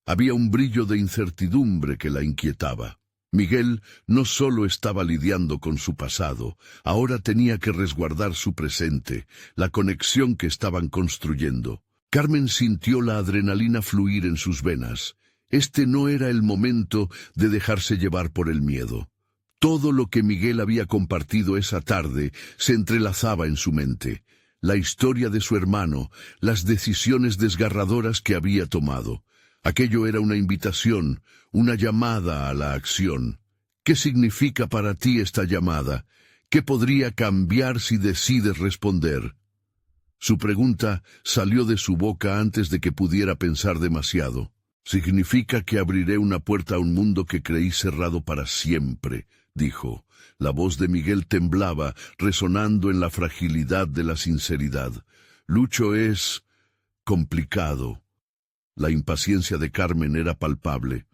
Había un brillo de incertidumbre que la inquietaba. Miguel no solo estaba lidiando con su pasado, ahora tenía que resguardar su presente, la conexión que estaban construyendo. Carmen sintió la adrenalina fluir en sus venas. Este no era el momento de dejarse llevar por el miedo. Todo lo que Miguel había compartido esa tarde se entrelazaba en su mente. La historia de su hermano, las decisiones desgarradoras que había tomado. Aquello era una invitación, una llamada a la acción. ¿Qué significa para ti esta llamada? ¿Qué podría cambiar si decides responder? Su pregunta salió de su boca antes de que pudiera pensar demasiado. «Significa que abriré una puerta a un mundo que creí cerrado para siempre», dijo. La voz de Miguel temblaba, resonando en la fragilidad de la sinceridad. «Lucho es complicado». La impaciencia de Carmen era palpable.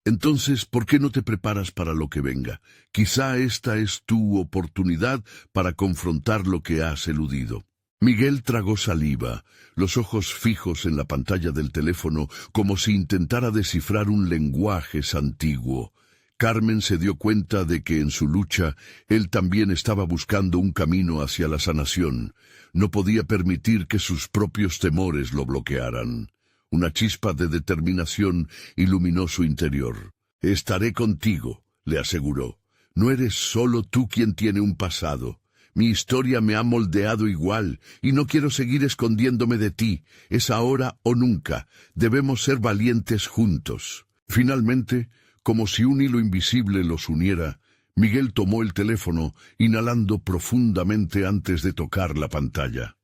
«Entonces, ¿por qué no te preparas para lo que venga? Quizá esta es tu oportunidad para confrontar lo que has eludido». Miguel tragó saliva, los ojos fijos en la pantalla del teléfono, como si intentara descifrar un lenguaje antiguo. Carmen se dio cuenta de que en su lucha él también estaba buscando un camino hacia la sanación. No podía permitir que sus propios temores lo bloquearan. Una chispa de determinación iluminó su interior. «Estaré contigo», le aseguró. «No eres solo tú quien tiene un pasado. Mi historia me ha moldeado igual, y no quiero seguir escondiéndome de ti. Es ahora o nunca. Debemos ser valientes juntos». Finalmente, como si un hilo invisible los uniera, Miguel tomó el teléfono, inhalando profundamente antes de tocar la pantalla.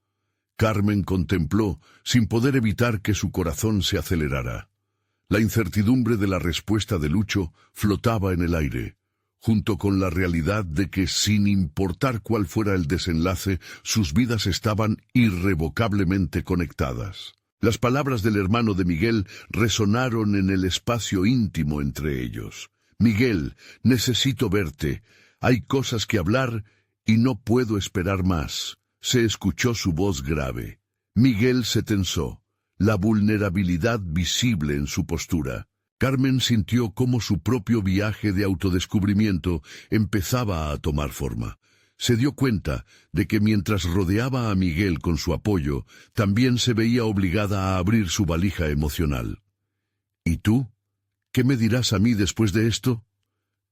Carmen contempló, sin poder evitar que su corazón se acelerara. La incertidumbre de la respuesta de Lucho flotaba en el aire, junto con la realidad de que, sin importar cuál fuera el desenlace, sus vidas estaban irrevocablemente conectadas. Las palabras del hermano de Miguel resonaron en el espacio íntimo entre ellos. «Miguel, necesito verte. Hay cosas que hablar y no puedo esperar más». Se escuchó su voz grave. Miguel se tensó, la vulnerabilidad visible en su postura. Carmen sintió cómo su propio viaje de autodescubrimiento empezaba a tomar forma. Se dio cuenta de que mientras rodeaba a Miguel con su apoyo, también se veía obligada a abrir su valija emocional. «¿Y tú? ¿Qué me dirás a mí después de esto?»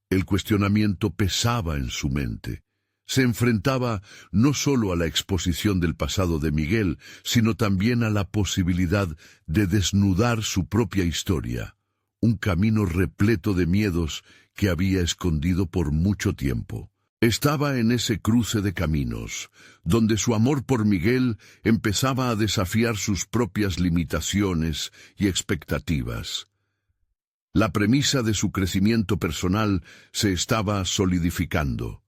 El cuestionamiento pesaba en su mente. Se enfrentaba no solo a la exposición del pasado de Miguel, sino también a la posibilidad de desnudar su propia historia, un camino repleto de miedos que había escondido por mucho tiempo. Estaba en ese cruce de caminos, donde su amor por Miguel empezaba a desafiar sus propias limitaciones y expectativas. La premisa de su crecimiento personal se estaba solidificando.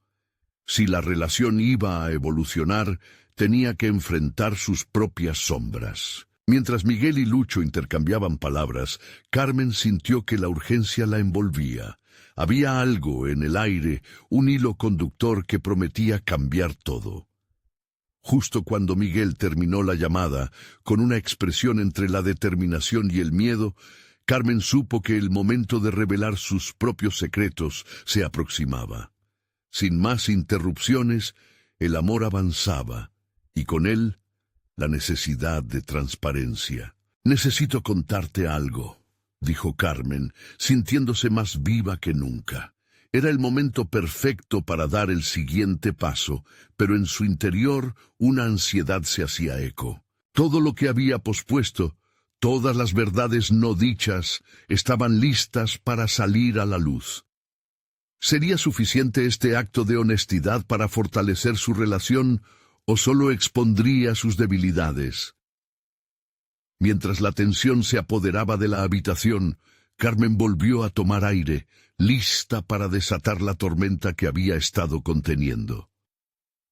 Si la relación iba a evolucionar, tenía que enfrentar sus propias sombras. Mientras Miguel y Lucho intercambiaban palabras, Carmen sintió que la urgencia la envolvía. Había algo en el aire, un hilo conductor que prometía cambiar todo. Justo cuando Miguel terminó la llamada, con una expresión entre la determinación y el miedo, Carmen supo que el momento de revelar sus propios secretos se aproximaba. Sin más interrupciones, el amor avanzaba, y con él, la necesidad de transparencia. «Necesito contarte algo», dijo Carmen, sintiéndose más viva que nunca. Era el momento perfecto para dar el siguiente paso, pero en su interior una ansiedad se hacía eco. Todo lo que había pospuesto, todas las verdades no dichas, estaban listas para salir a la luz. ¿Sería suficiente este acto de honestidad para fortalecer su relación o solo expondría sus debilidades? Mientras la tensión se apoderaba de la habitación, Carmen volvió a tomar aire, lista para desatar la tormenta que había estado conteniendo.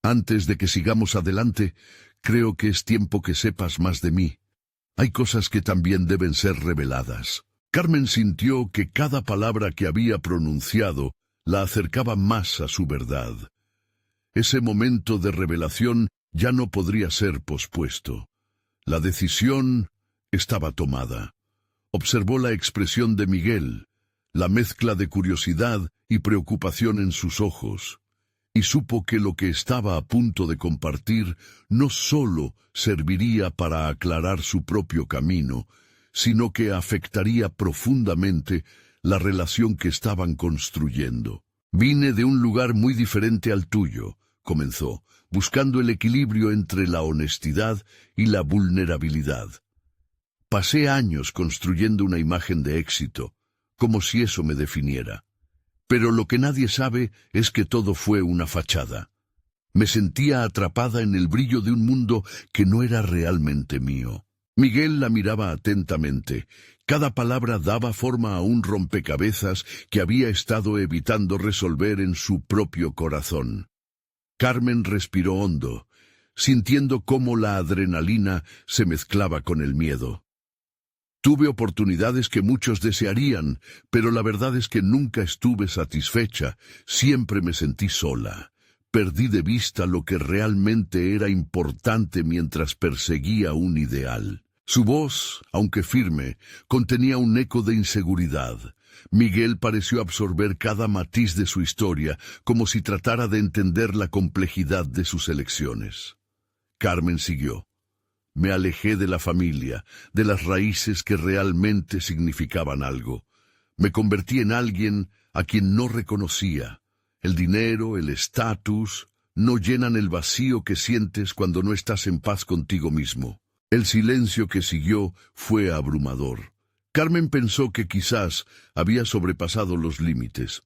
«Antes de que sigamos adelante, creo que es tiempo que sepas más de mí. Hay cosas que también deben ser reveladas». Carmen sintió que cada palabra que había pronunciado la acercaba más a su verdad. Ese momento de revelación ya no podría ser pospuesto. La decisión estaba tomada. Observó la expresión de Miguel, la mezcla de curiosidad y preocupación en sus ojos, y supo que lo que estaba a punto de compartir no solo serviría para aclarar su propio camino, sino que afectaría profundamente la relación que estaban construyendo. «Vine de un lugar muy diferente al tuyo», comenzó, buscando el equilibrio entre la honestidad y la vulnerabilidad. «Pasé años construyendo una imagen de éxito, como si eso me definiera. Pero lo que nadie sabe es que todo fue una fachada. Me sentía atrapada en el brillo de un mundo que no era realmente mío». Miguel la miraba atentamente. Cada palabra daba forma a un rompecabezas que había estado evitando resolver en su propio corazón. Carmen respiró hondo, sintiendo cómo la adrenalina se mezclaba con el miedo. «Tuve oportunidades que muchos desearían, pero la verdad es que nunca estuve satisfecha, siempre me sentí sola. Perdí de vista lo que realmente era importante mientras perseguía un ideal». Su voz, aunque firme, contenía un eco de inseguridad. Miguel pareció absorber cada matiz de su historia, como si tratara de entender la complejidad de sus elecciones. Carmen siguió. «Me alejé de la familia, de las raíces que realmente significaban algo. Me convertí en alguien a quien no reconocía. El dinero, el estatus, no llenan el vacío que sientes cuando no estás en paz contigo mismo». El silencio que siguió fue abrumador. Carmen pensó que quizás había sobrepasado los límites.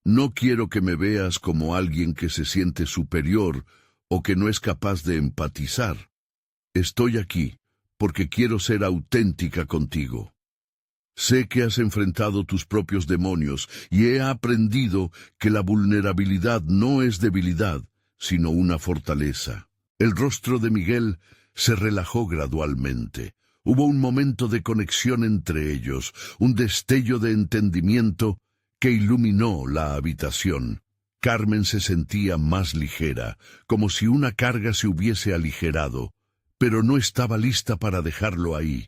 «No quiero que me veas como alguien que se siente superior o que no es capaz de empatizar». Estoy aquí porque quiero ser auténtica contigo. Sé que has enfrentado tus propios demonios y he aprendido que la vulnerabilidad no es debilidad, sino una fortaleza. El rostro de Miguel se relajó gradualmente. Hubo un momento de conexión entre ellos, un destello de entendimiento que iluminó la habitación. Carmen se sentía más ligera, como si una carga se hubiese aligerado, pero no estaba lista para dejarlo ahí.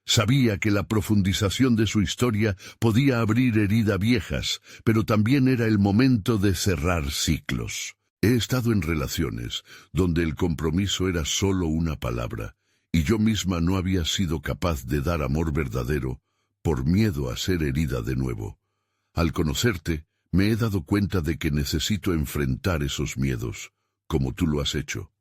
Sabía que la profundización de su historia podía abrir heridas viejas, pero también era el momento de cerrar ciclos. He estado en relaciones donde el compromiso era solo una palabra, y yo misma no había sido capaz de dar amor verdadero por miedo a ser herida de nuevo. Al conocerte, me he dado cuenta de que necesito enfrentar esos miedos, como tú lo has hecho.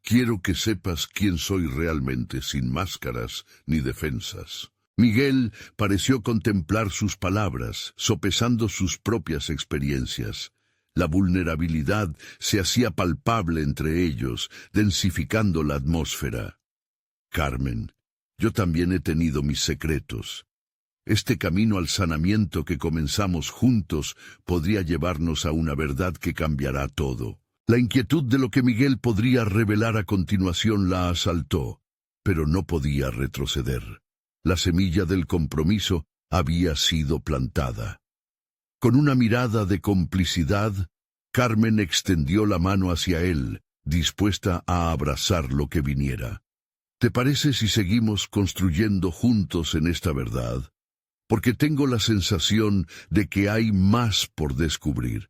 Quiero que sepas quién soy realmente, sin máscaras ni defensas. Miguel pareció contemplar sus palabras, sopesando sus propias experiencias. La vulnerabilidad se hacía palpable entre ellos, densificando la atmósfera. Carmen, yo también he tenido mis secretos. Este camino al sanamiento que comenzamos juntos podría llevarnos a una verdad que cambiará todo. La inquietud de lo que Miguel podría revelar a continuación la asaltó, pero no podía retroceder. La semilla del compromiso había sido plantada. Con una mirada de complicidad, Carmen extendió la mano hacia él, dispuesta a abrazar lo que viniera. ¿Te parece si seguimos construyendo juntos en esta verdad? Porque tengo la sensación de que hay más por descubrir.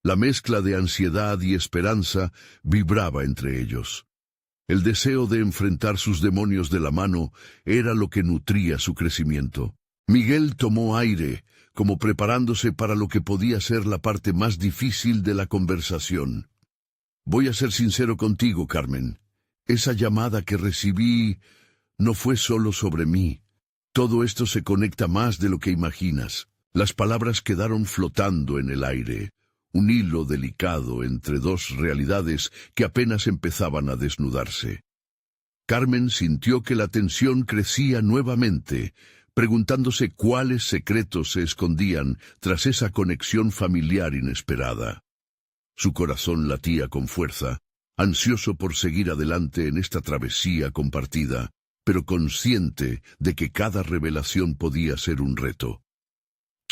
La mezcla de ansiedad y esperanza vibraba entre ellos. El deseo de enfrentar sus demonios de la mano era lo que nutría su crecimiento. Miguel tomó aire, como preparándose para lo que podía ser la parte más difícil de la conversación. Voy a ser sincero contigo, Carmen. Esa llamada que recibí no fue solo sobre mí. Todo esto se conecta más de lo que imaginas. Las palabras quedaron flotando en el aire. Un hilo delicado entre dos realidades que apenas empezaban a desnudarse. Carmen sintió que la tensión crecía nuevamente, preguntándose cuáles secretos se escondían tras esa conexión familiar inesperada. Su corazón latía con fuerza, ansioso por seguir adelante en esta travesía compartida, pero consciente de que cada revelación podía ser un reto.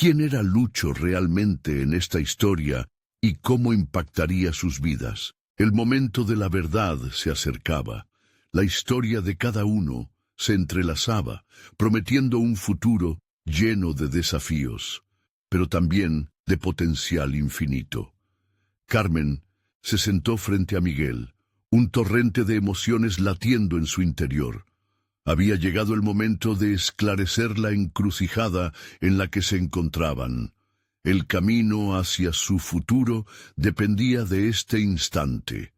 ¿Quién era Lucho realmente en esta historia y cómo impactaría sus vidas? El momento de la verdad se acercaba. La historia de cada uno se entrelazaba, prometiendo un futuro lleno de desafíos, pero también de potencial infinito. Carmen se sentó frente a Miguel, un torrente de emociones latiendo en su interior. Había llegado el momento de esclarecer la encrucijada en la que se encontraban. El camino hacia su futuro dependía de este instante.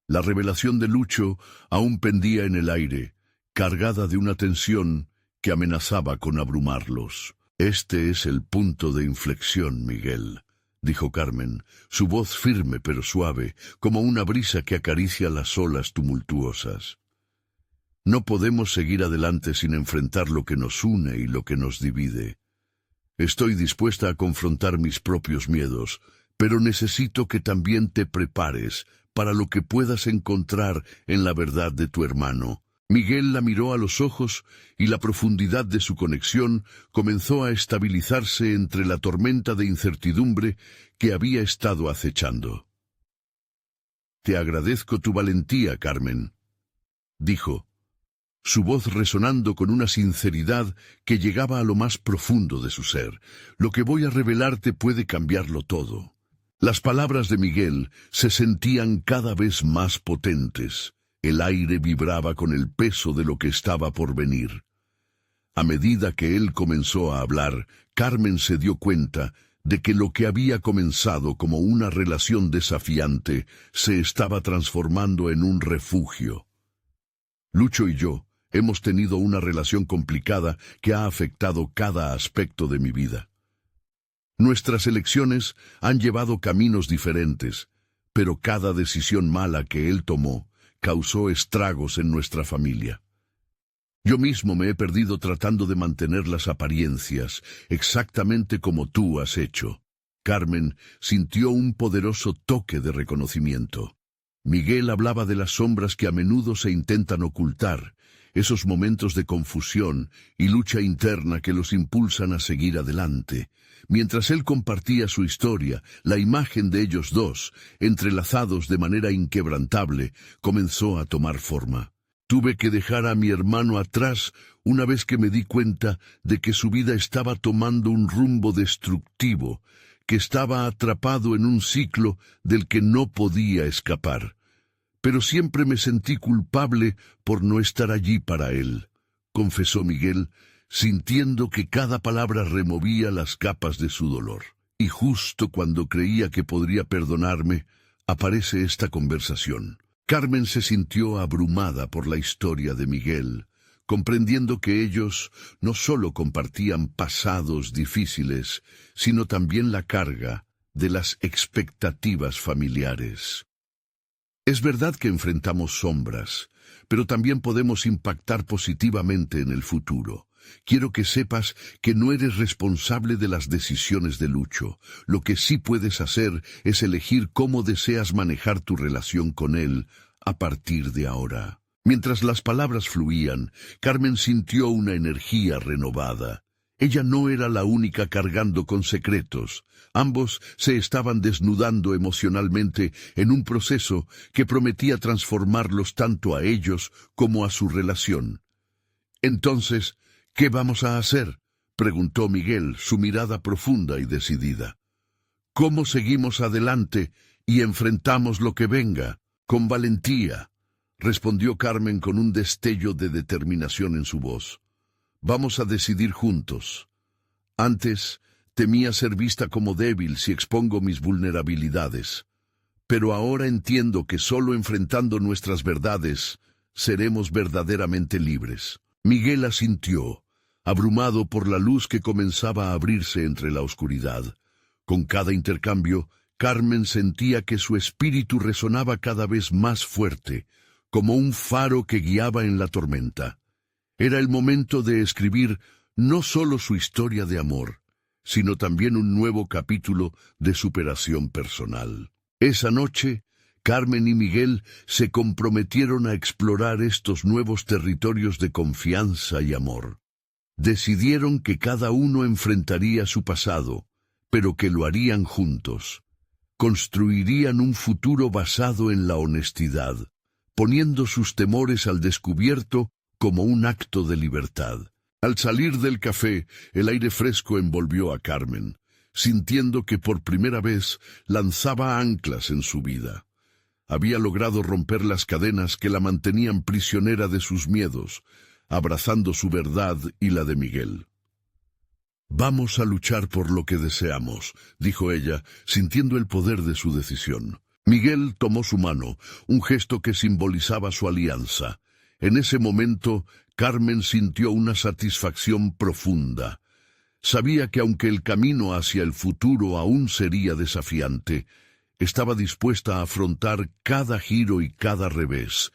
La revelación de Lucho aún pendía en el aire, cargada de una tensión que amenazaba con abrumarlos. Este es el punto de inflexión, Miguel, dijo Carmen, su voz firme pero suave, como una brisa que acaricia las olas tumultuosas. No podemos seguir adelante sin enfrentar lo que nos une y lo que nos divide. Estoy dispuesta a confrontar mis propios miedos, pero necesito que también te prepares para lo que puedas encontrar en la verdad de tu hermano. Miguel la miró a los ojos y la profundidad de su conexión comenzó a estabilizarse entre la tormenta de incertidumbre que había estado acechando. Te agradezco tu valentía, Carmen, dijo, su voz resonando con una sinceridad que llegaba a lo más profundo de su ser. Lo que voy a revelarte puede cambiarlo todo. Las palabras de Miguel se sentían cada vez más potentes. El aire vibraba con el peso de lo que estaba por venir. A medida que él comenzó a hablar, Carmen se dio cuenta de que lo que había comenzado como una relación desafiante se estaba transformando en un refugio. Lucho y yo hemos tenido una relación complicada que ha afectado cada aspecto de mi vida. Nuestras elecciones han llevado caminos diferentes, pero cada decisión mala que él tomó causó estragos en nuestra familia. Yo mismo me he perdido tratando de mantener las apariencias, exactamente como tú has hecho. Carmen sintió un poderoso toque de reconocimiento. Miguel hablaba de las sombras que a menudo se intentan ocultar, esos momentos de confusión y lucha interna que los impulsan a seguir adelante. Mientras él compartía su historia, la imagen de ellos dos, entrelazados de manera inquebrantable, comenzó a tomar forma. Tuve que dejar a mi hermano atrás una vez que me di cuenta de que su vida estaba tomando un rumbo destructivo, que estaba atrapado en un ciclo del que no podía escapar. Pero siempre me sentí culpable por no estar allí para él, confesó Miguel, sintiendo que cada palabra removía las capas de su dolor. Y justo cuando creía que podría perdonarme, aparece esta conversación. Carmen se sintió abrumada por la historia de Miguel, comprendiendo que ellos no solo compartían pasados difíciles, sino también la carga de las expectativas familiares. Es verdad que enfrentamos sombras, pero también podemos impactar positivamente en el futuro. Quiero que sepas que no eres responsable de las decisiones de Lucho. Lo que sí puedes hacer es elegir cómo deseas manejar tu relación con él a partir de ahora. Mientras las palabras fluían, Carmen sintió una energía renovada. Ella no era la única cargando con secretos. Ambos se estaban desnudando emocionalmente en un proceso que prometía transformarlos tanto a ellos como a su relación. Entonces, ¿qué vamos a hacer?, preguntó Miguel, su mirada profunda y decidida. ¿Cómo seguimos adelante y enfrentamos lo que venga? Con valentía, respondió Carmen con un destello de determinación en su voz. Vamos a decidir juntos. Antes temía ser vista como débil si expongo mis vulnerabilidades, pero ahora entiendo que solo enfrentando nuestras verdades seremos verdaderamente libres. Miguel asintió, abrumado por la luz que comenzaba a abrirse entre la oscuridad. Con cada intercambio, Carmen sentía que su espíritu resonaba cada vez más fuerte, como un faro que guiaba en la tormenta. Era el momento de escribir no solo su historia de amor, sino también un nuevo capítulo de superación personal. Esa noche, Carmen y Miguel se comprometieron a explorar estos nuevos territorios de confianza y amor. Decidieron que cada uno enfrentaría su pasado, pero que lo harían juntos. Construirían un futuro basado en la honestidad, poniendo sus temores al descubierto como un acto de libertad. Al salir del café, el aire fresco envolvió a Carmen, sintiendo que por primera vez lanzaba anclas en su vida. Había logrado romper las cadenas que la mantenían prisionera de sus miedos, abrazando su verdad y la de Miguel. «Vamos a luchar por lo que deseamos», dijo ella, sintiendo el poder de su decisión. Miguel tomó su mano, un gesto que simbolizaba su alianza. En ese momento, Carmen sintió una satisfacción profunda. Sabía que aunque el camino hacia el futuro aún sería desafiante, estaba dispuesta a afrontar cada giro y cada revés,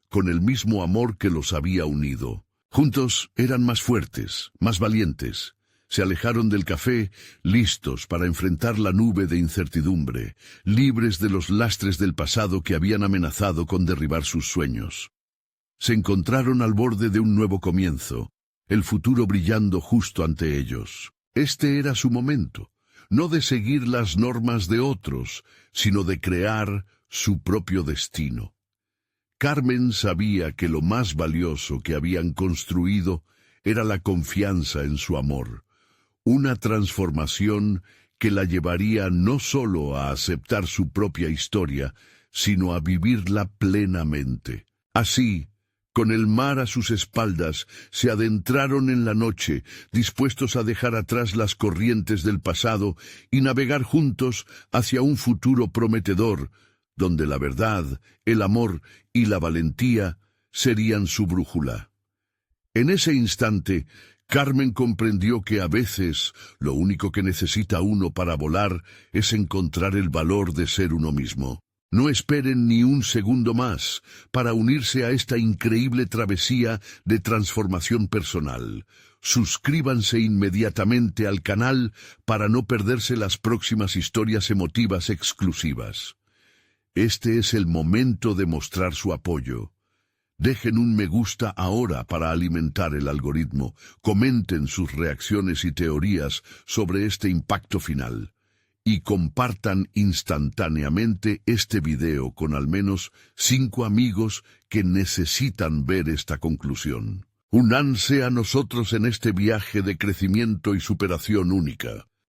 con el mismo amor que los había unido. Juntos eran más fuertes, más valientes. Se alejaron del café, listos para enfrentar la nube de incertidumbre, libres de los lastres del pasado que habían amenazado con derribar sus sueños. Se encontraron al borde de un nuevo comienzo, el futuro brillando justo ante ellos. Este era su momento, no de seguir las normas de otros, sino de crear su propio destino. Carmen sabía que lo más valioso que habían construido era la confianza en su amor, una transformación que la llevaría no solo a aceptar su propia historia, sino a vivirla plenamente. Así, con el mar a sus espaldas, se adentraron en la noche, dispuestos a dejar atrás las corrientes del pasado y navegar juntos hacia un futuro prometedor, donde la verdad, el amor y la valentía serían su brújula. En ese instante, Carmen comprendió que a veces lo único que necesita uno para volar es encontrar el valor de ser uno mismo. No esperen ni un segundo más para unirse a esta increíble travesía de transformación personal. Suscríbanse inmediatamente al canal para no perderse las próximas historias emotivas exclusivas. Este es el momento de mostrar su apoyo. Dejen un me gusta ahora para alimentar el algoritmo. Comenten sus reacciones y teorías sobre este impacto final. Y compartan instantáneamente este video con al menos 5 amigos que necesitan ver esta conclusión. Únanse a nosotros en este viaje de crecimiento y superación única.